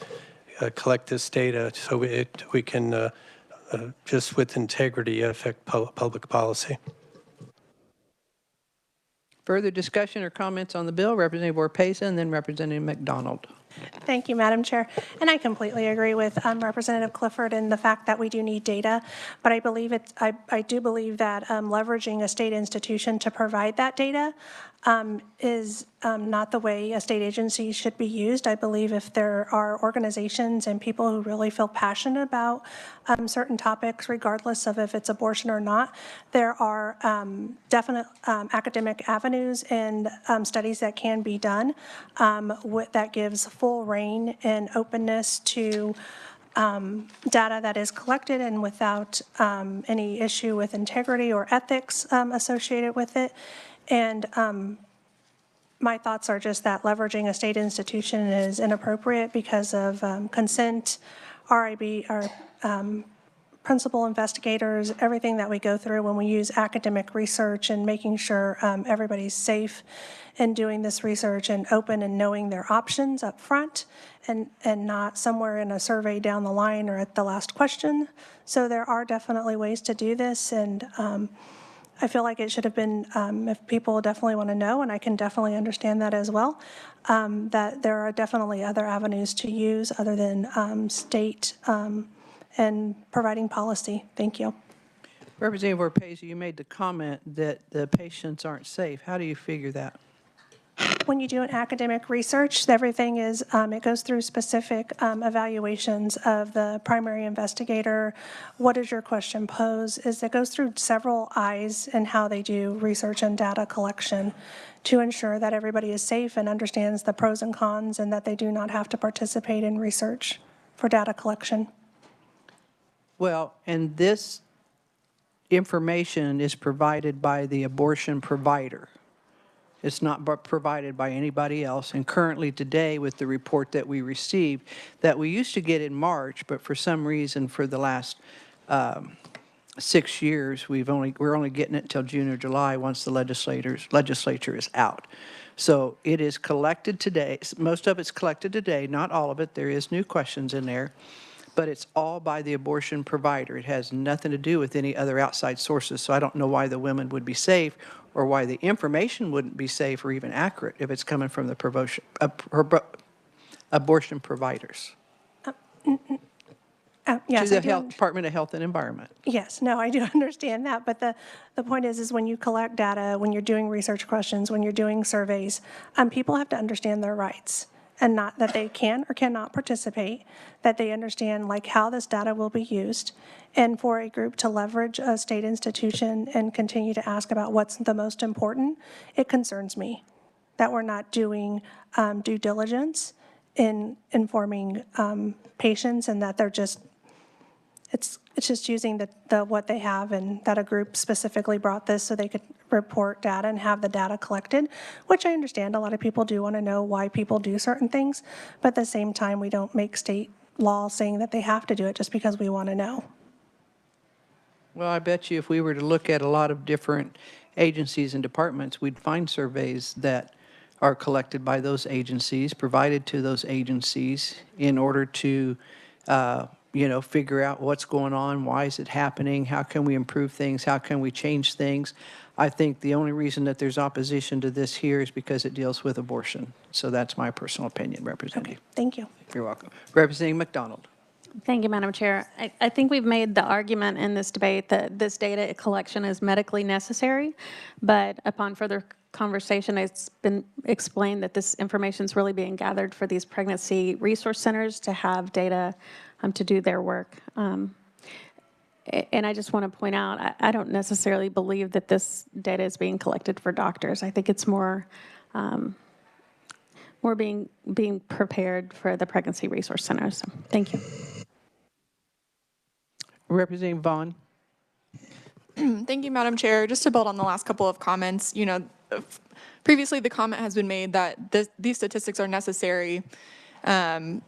collect this data so we can just with integrity affect public policy. Further discussion or comments on the bill? Representative Oropesa and then Representative McDonald. Thank you, Madam Chair. And I completely agree with Representative Clifford in the fact that we do need data. But I believe I do believe that leveraging a state institution to provide that data is not the way a state agency should be used. I believe if there are organizations and people who really feel passionate about certain topics, regardless of if it's abortion or not, there are definite academic avenues and studies that can be done that gives full reign and openness to data that is collected and without any issue with integrity or ethics associated with it. And my thoughts are just that leveraging a state institution is inappropriate because of consent, RIB, our principal investigators, everything that we go through when we use academic research and making sure everybody's safe in doing this research and open and knowing their options up front and not somewhere in a survey down the line or at the last question. So there are definitely ways to do this, and I feel like it should have been, if people definitely want to know, and I can definitely understand that as well, that there are definitely other avenues to use other than state and providing policy. Thank you. Representative Oropesa, you made the comment that the patients aren't safe. How do you figure that? When you do an academic research, everything is, it goes through specific evaluations of the primary investigator. What does your question pose? It goes through several eyes in how they do research and data collection to ensure that everybody is safe and understands the pros and cons and that they do not have to participate in research for data collection. Well, and this information is provided by the abortion provider. It's not provided by anybody else. And currently today, with the report that we received, that we used to get in March, but for some reason for the last 6 years, we're only getting it until June or July once the legislature is out. So it is collected today. Most of it's collected today, not all of it. There is new questions in there. But it's all by the abortion provider. It has nothing to do with any other outside sources. So I don't know why the women would be safe or why the information wouldn't be safe or even accurate if it's coming from the abortion providers. Yes, to the Department of Health and Environment. Yes, no, I do understand that, but the point is when you collect data, when you're doing research questions, when you're doing surveys, people have to understand their rights. And not that they can or cannot participate, that they understand like how this data will be used, and for a group to leverage a state institution and continue to ask about what's the most important, it concerns me that we're not doing due diligence in informing patients and that they're just, it's just using the what they have, and that a group specifically brought this so they could report data and have the data collected, which I understand a lot of people do want to know why people do certain things, but at the same time, we don't make state law saying that they have to do it just because we want to know. Well, I bet you if we were to look at a lot of different agencies and departments, we'd find surveys that are collected by those agencies, provided to those agencies in order to, figure out what's going on, why is it happening, how can we improve things, how can we change things. I think the only reason that there's opposition to this here is because it deals with abortion. So that's my personal opinion, Representative. Thank you. You're welcome. Representative McDonald. Thank you, Madam Chair. I think we've made the argument in this debate that this data collection is medically necessary, but upon further conversation, it's been explained that this information is really being gathered for these pregnancy resource centers to have data to do their work. And I just want to point out, I don't necessarily believe that this data is being collected for doctors. I think it's more being prepared for the pregnancy resource centers. So, thank you. Representative Vaughn. Thank you, Madam Chair. Just to build on the last couple of comments, previously the comment has been made that these statistics are necessary to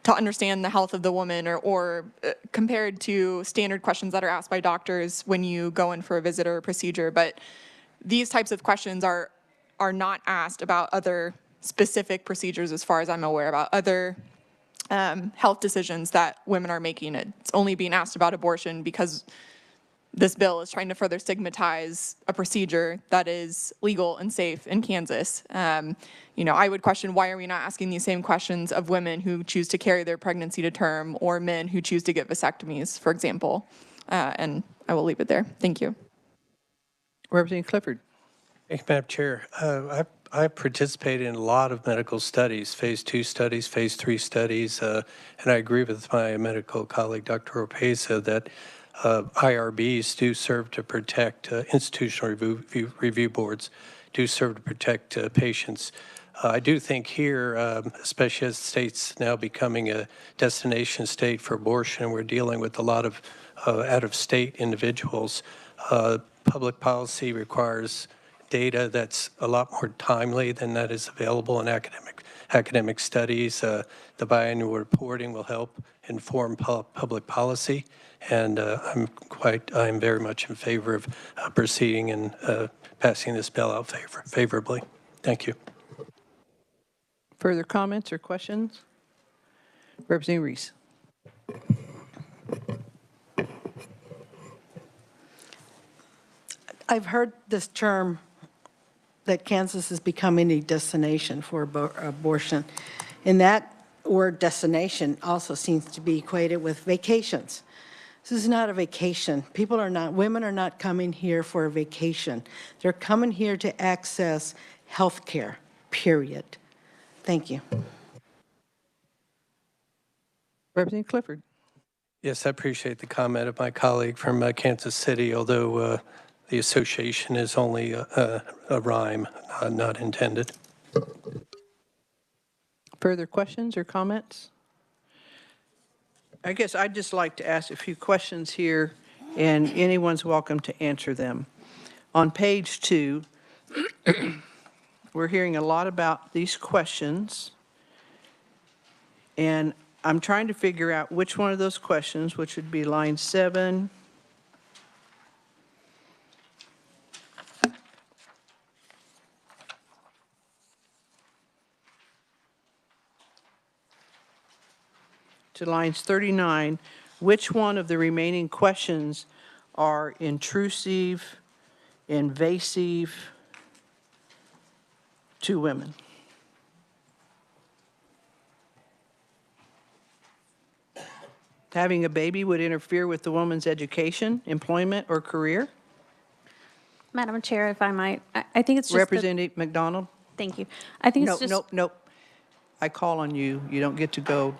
understand the health of the woman or compared to standard questions that are asked by doctors when you go in for a visit or a procedure. But these types of questions are not asked about other specific procedures, as far as I'm aware, about other health decisions that women are making. It's only being asked about abortion because this bill is trying to further stigmatize a procedure that is legal and safe in Kansas. I would question, why are we not asking these same questions of women who choose to carry their pregnancy to term or men who choose to get vasectomies, for example? And I will leave it there. Thank you. Representative Clifford. Thank you, Madam Chair. I participated in a lot of medical studies, phase 2 studies, phase 3 studies, and I agree with my medical colleague, Dr. Orpeza, that IRBs do serve to protect, institutional review boards do serve to protect patients. I do think here, especially as the state's now becoming a destination state for abortion, we're dealing with a lot of out-of-state individuals. Public policy requires data that's a lot more timely than that is available in academic studies. The biannual reporting will help inform public policy, and I'm very much in favor of proceeding and passing this bill out favorably. Thank you. Further comments or questions? Representative Reese. I've heard this term that Kansas is becoming a destination for abortion. And that word destination also seems to be equated with vacations. This is not a vacation. Women are not coming here for a vacation. They're coming here to access health care, period. Thank you. Representative Clifford. Yes, I appreciate the comment of my colleague from Kansas City, although the association is only a rhyme, not intended. Further questions or comments? I guess I'd just like to ask a few questions here, and anyone's welcome to answer them. On page 2, we're hearing a lot about these questions, and I'm trying to figure out which one of those questions, which would be line 7, to lines 39, which one of the remaining questions are intrusive, invasive to women? Having a baby would interfere with the woman's education, employment, or career? Madam Chair, if I might, I think it's just Representative McDonald? Thank you. I think it's just... Nope. I call on you. You don't get to go.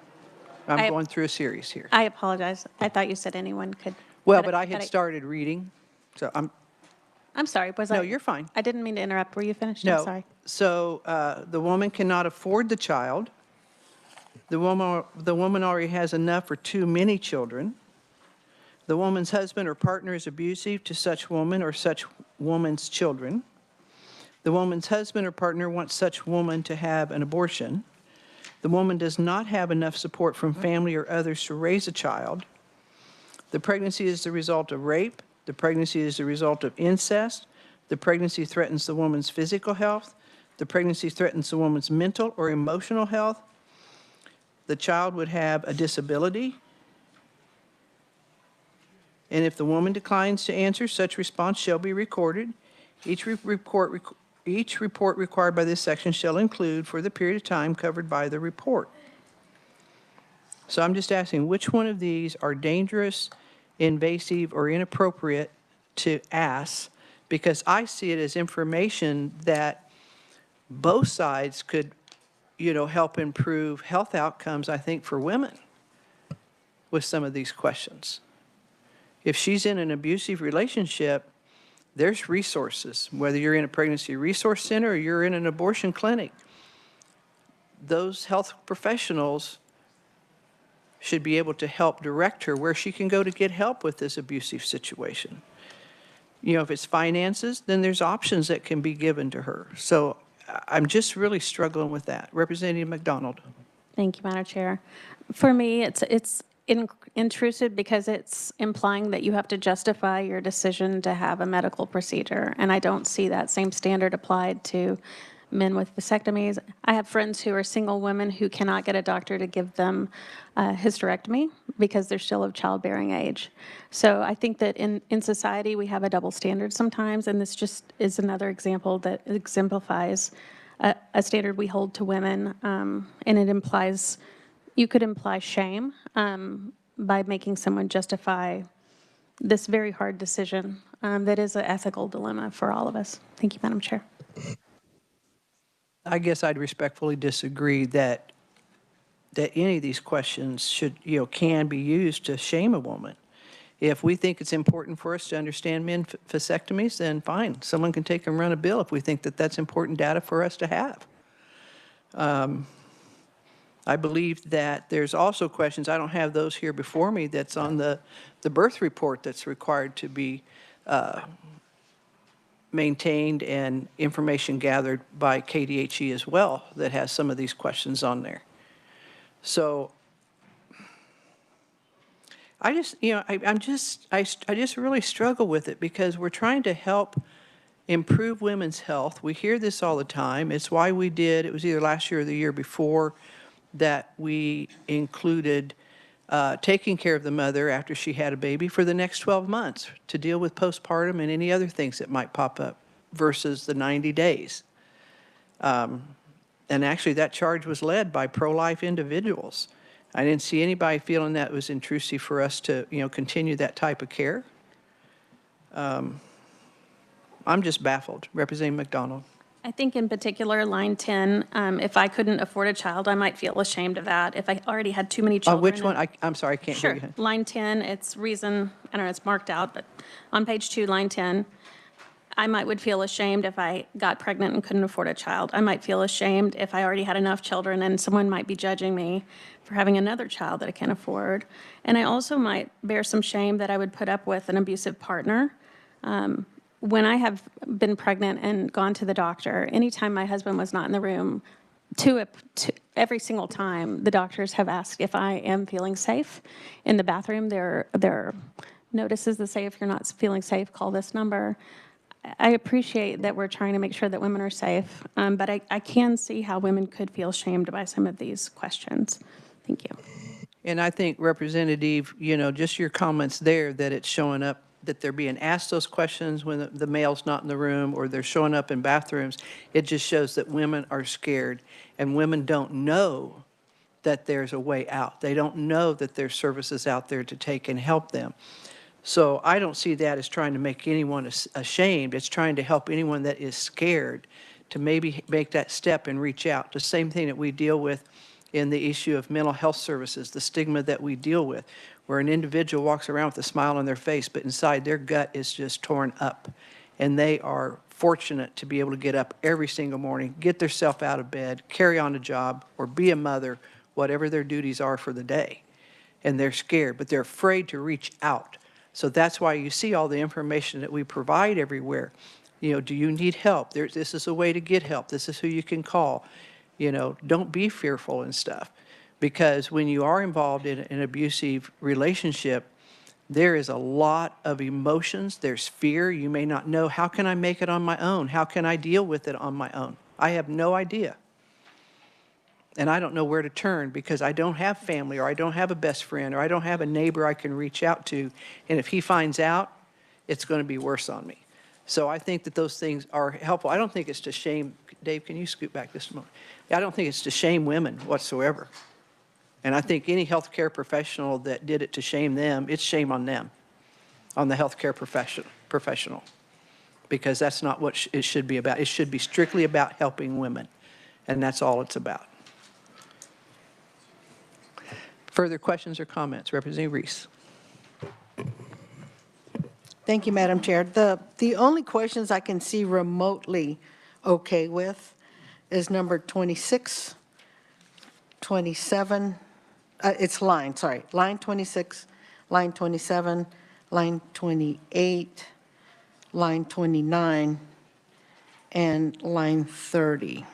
I'm going through a series here. I apologize. I thought you said anyone could. Well, but I had started reading, so I'm sorry. No, you're fine. I didn't mean to interrupt. Were you finished? No. I'm sorry. So the woman cannot afford the child. The woman already has enough or too many children. The woman's husband or partner is abusive to such woman or such woman's children. The woman's husband or partner wants such woman to have an abortion. The woman does not have enough support from family or others to raise a child. The pregnancy is the result of rape. The pregnancy is the result of incest. The pregnancy threatens the woman's physical health. the pregnancy threatens the woman's mental or emotional health, the child would have a disability, and if the woman declines to answer, such response shall be recorded. Each report required by this section shall include for the period of time covered by the report. So I'm just asking, which one of these are dangerous, invasive, or inappropriate to ask? Because I see it as information that both sides could, help improve health outcomes, I think, for women with some of these questions. If she's in an abusive relationship, there's resources, whether you're in a pregnancy resource center or you're in an abortion clinic. Those health professionals should be able to help direct her where she can go to get help with this abusive situation. If it's finances, then there's options that can be given to her. So I'm just really struggling with that. Representative McDonald. Thank you, Madam Chair. For me, it's intrusive because it's implying that you have to justify your decision to have a medical procedure, and I don't see that same standard applied to men with vasectomies. I have friends who are single women who cannot get a doctor to give them a hysterectomy because they're still of childbearing age. So I think that in society we have a double standard sometimes, and this just is another example that exemplifies a standard we hold to women, and it implies, you could imply shame by making someone justify this very hard decision that is an ethical dilemma for all of us. Thank you, Madam Chair. I guess I'd respectfully disagree that any of these questions should, can be used to shame a woman. If we think it's important for us to understand men vasectomies, then fine. Someone can take and run a bill if we think that that's important data for us to have. I believe that there's also questions, I don't have those here before me, that's on the birth report that's required to be maintained and information gathered by KDHE as well that has some of these questions on there. So I just, I just really struggle with it because we're trying to help improve women's health. We hear this all the time. It's why we did, it was either last year or the year before, that we included taking care of the mother after she had a baby for the next 12 months to deal with postpartum and any other things that might pop up versus the 90 days. And actually that charge was led by pro-life individuals. I didn't see anybody feeling that it was intrusive for us to, continue that type of care. I'm just baffled. Representative McDonald. I think in particular, line 10, if I couldn't afford a child, I might feel ashamed of that. If I already had too many children. Which one? I'm sorry, I can't hear you. Sure. Line 10, it's reason, I don't know, it's marked out, but on page 2, line 10, would feel ashamed if I got pregnant and couldn't afford a child. I might feel ashamed if I already had enough children and someone might be judging me for having another child that I can't afford. And I also might bear some shame that I would put up with an abusive partner. When I have been pregnant and gone to the doctor, anytime my husband was not in the room, every single time, the doctors have asked if I am feeling safe. In the bathroom, there are notices that say, if you're not feeling safe, call this number. I appreciate that we're trying to make sure that women are safe, but I can see how women could feel shamed by some of these questions. Thank you. And I think, Representative, just your comments there that it's showing up, that they're being asked those questions when the male's not in the room or they're showing up in bathrooms, it just shows that women are scared and women don't know that there's a way out. They don't know that there's services out there to take and help them. So I don't see that as trying to make anyone ashamed. It's trying to help anyone that is scared to maybe make that step and reach out. The same thing that we deal with in the issue of mental health services, the stigma that we deal with, where an individual walks around with a smile on their face, but inside their gut is just torn up. And they are fortunate to be able to get up every single morning, get themselves out of bed, carry on a job, or be a mother, whatever their duties are for the day. And they're scared, but they're afraid to reach out. So that's why you see all the information that we provide everywhere. Do you need help? This is a way to get help. This is who you can call. Don't be fearful and stuff. Because when you are involved in an abusive relationship, there is a lot of emotions. There's fear. You may not know, how can I make it on my own? How can I deal with it on my own? I have no idea. And I don't know where to turn because I don't have family, or I don't have a best friend, or I don't have a neighbor I can reach out to. And if he finds out, it's going to be worse on me. So I think that those things are helpful. I don't think it's to shame, Dave, can you scoot back just a moment? I don't think it's to shame women whatsoever. And I think any healthcare professional that did it to shame them, it's shame on them, on the healthcare professional, because that's not what it should be about. It should be strictly about helping women, and that's all it's about. Further questions or comments? Representative Reese. Thank you, Madam Chair. The only questions I can see remotely okay with is number 26, 27, it's line 26, line 27, line 28, line 29, and line 30.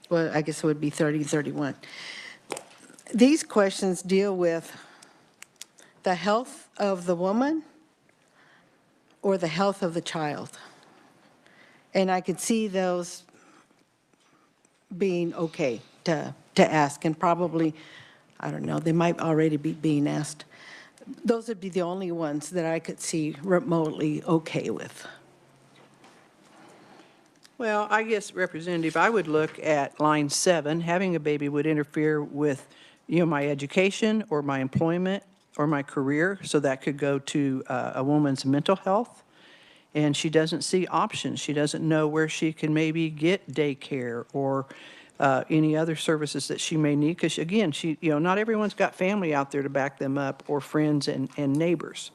Well, I guess it would be 30 and 31. These questions deal with the health of the woman or the health of the child. And I could see those being okay to ask, and probably, I don't know, they might already be being asked. Those would be the only ones that I could see remotely okay with. Well, I guess, Representative, I would look at line 7. Having a baby would interfere with, my education or my employment or my career, so that could go to a woman's mental health. And she doesn't see options. She doesn't know where she can maybe get daycare or any other services that she may need. Because again, not everyone's got family out there to back them up, or friends and neighbors.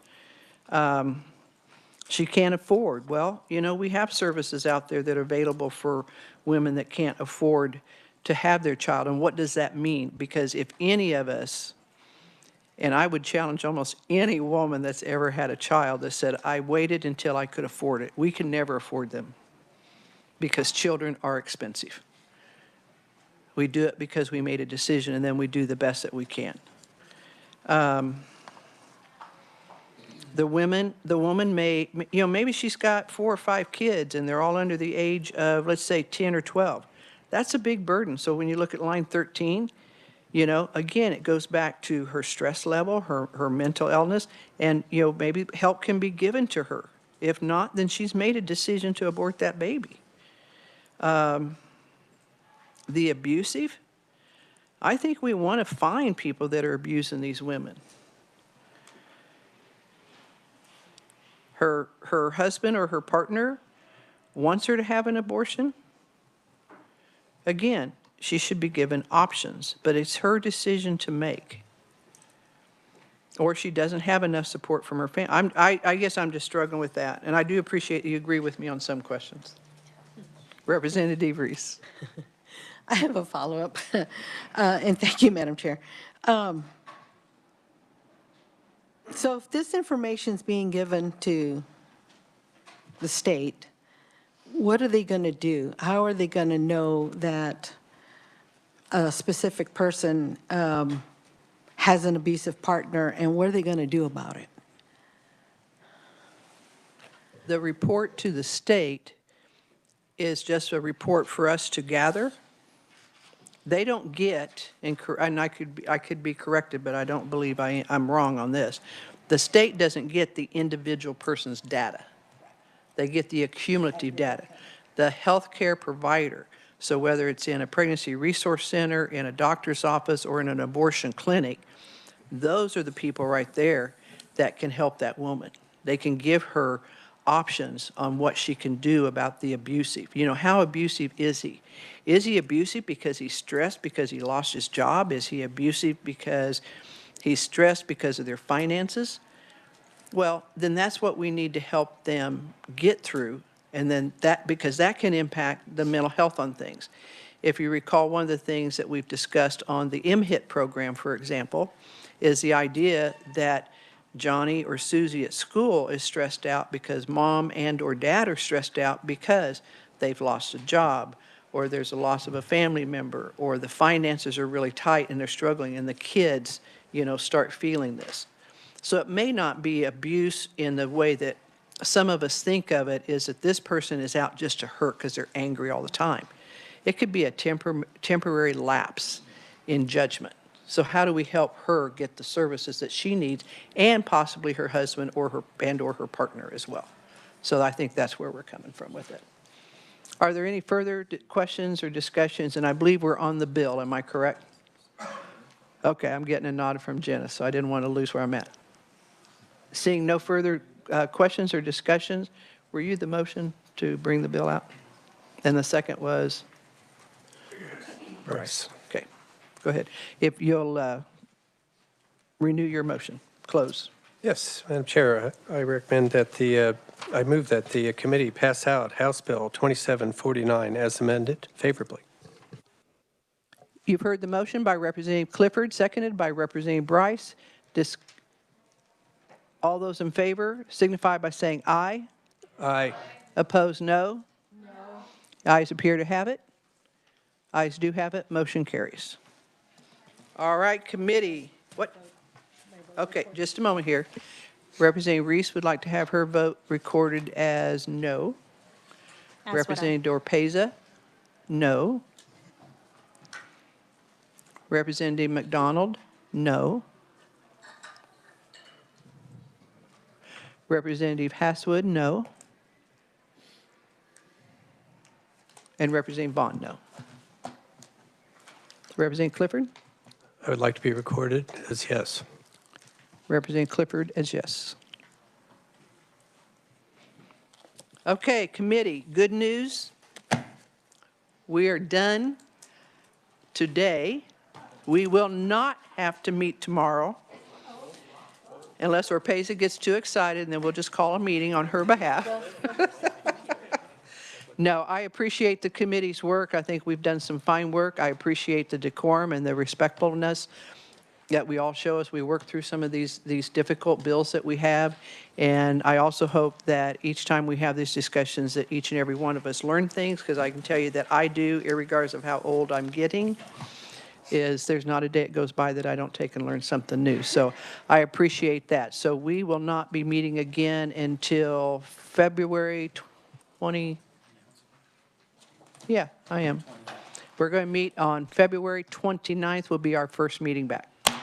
She can't afford. Well, we have services out there that are available for women that can't afford to have their child. And what does that mean? Because if any of us, and I would challenge almost any woman that's ever had a child that said, I waited until I could afford it. We can never afford them because children are expensive. We do it because we made a decision, and then we do the best that we can. The woman may, maybe she's got 4 or 5 kids and they're all under the age of, let's say, 10 or 12. That's a big burden. So when you look at line 13, again, it goes back to her stress level, her mental illness, and, maybe help can be given to her. If not, then she's made a decision to abort that baby. The abusive, I think we want to find people that are abusing these women. Her husband or her partner wants her to have an abortion. Again, she should be given options, but it's her decision to make. Or she doesn't have enough support from her family. I guess I'm just struggling with that, and I do appreciate you agree with me on some questions. Representative Reese. I have a follow-up, and thank you, Madam Chair. So if this information is being given to the state, what are they going to do? How are they going to know that a specific person has an abusive partner, and what are they going to do about it? The report to the state is just a report for us to gather. They don't get, and I could be corrected, but I don't believe I'm wrong on this. The state doesn't get the individual person's data. They get the accumulative data. The healthcare provider, so whether it's in a pregnancy resource center, in a doctor's office, or in an abortion clinic, those are the people right there that can help that woman. They can give her options on what she can do about the abusive. How abusive is he? Is he abusive because he's stressed because he lost his job? Is he abusive because he's stressed because of their finances? Well, then that's what we need to help them get through, and then because that can impact the mental health on things. If you recall, one of the things that we've discussed on the MHIT program, for example, is the idea that Johnny or Susie at school is stressed out because mom and or dad are stressed out because they've lost a job, or there's a loss of a family member, or the finances are really tight and they're struggling, and the kids, start feeling this. So it may not be abuse in the way that some of us think of it, is that this person is out just to hurt because they're angry all the time. it could be a temporary lapse in judgment. So how do we help her get the services that she needs and possibly her husband or her partner as well? So I think that's where we're coming from with it. Are there any further questions or discussions? And I believe we're on the bill, am I correct? Okay, I'm getting a nod from Jenna, so I didn't want to lose where I'm at. Seeing no further questions or discussions, were you the motion to bring the bill out? And the second was? Bryce. Okay, go ahead. If you'll renew your motion, close. Yes, Madam Chair, I recommend that I move that the committee pass out House Bill 2749 as amended favorably. You've heard the motion by Representative Clifford, seconded by Representative Bryce. All those in favor signify by saying aye. Aye. Opposed, no. No. Ayes appear to have it. Ayes do have it. Motion carries. All right, committee. What? Okay, just a moment here. Representative Reese would like to have her vote recorded as no. Representative Dorpeza, no. Representative McDonald, no. Representative Hasswood, no. And Representative Bond, no. Representative Clifford? I would like to be recorded as yes. Representative Clifford as yes. Okay, committee, good news. We are done today. We will not have to meet tomorrow unless Orpeza gets too excited, and then we'll just call a meeting on her behalf. No, I appreciate the committee's work. I think we've done some fine work. I appreciate the decorum and the respectfulness that we all show as we work through some of these difficult bills that we have. And I also hope that each time we have these discussions that each and every one of us learn things, because I can tell you that I do, irregardless of how old I'm getting, is there's not a day that goes by that I don't take and learn something new. So I appreciate that. So we will not be meeting again until February 20. Yeah, I am. We're going to meet on February 29th will be our first meeting back.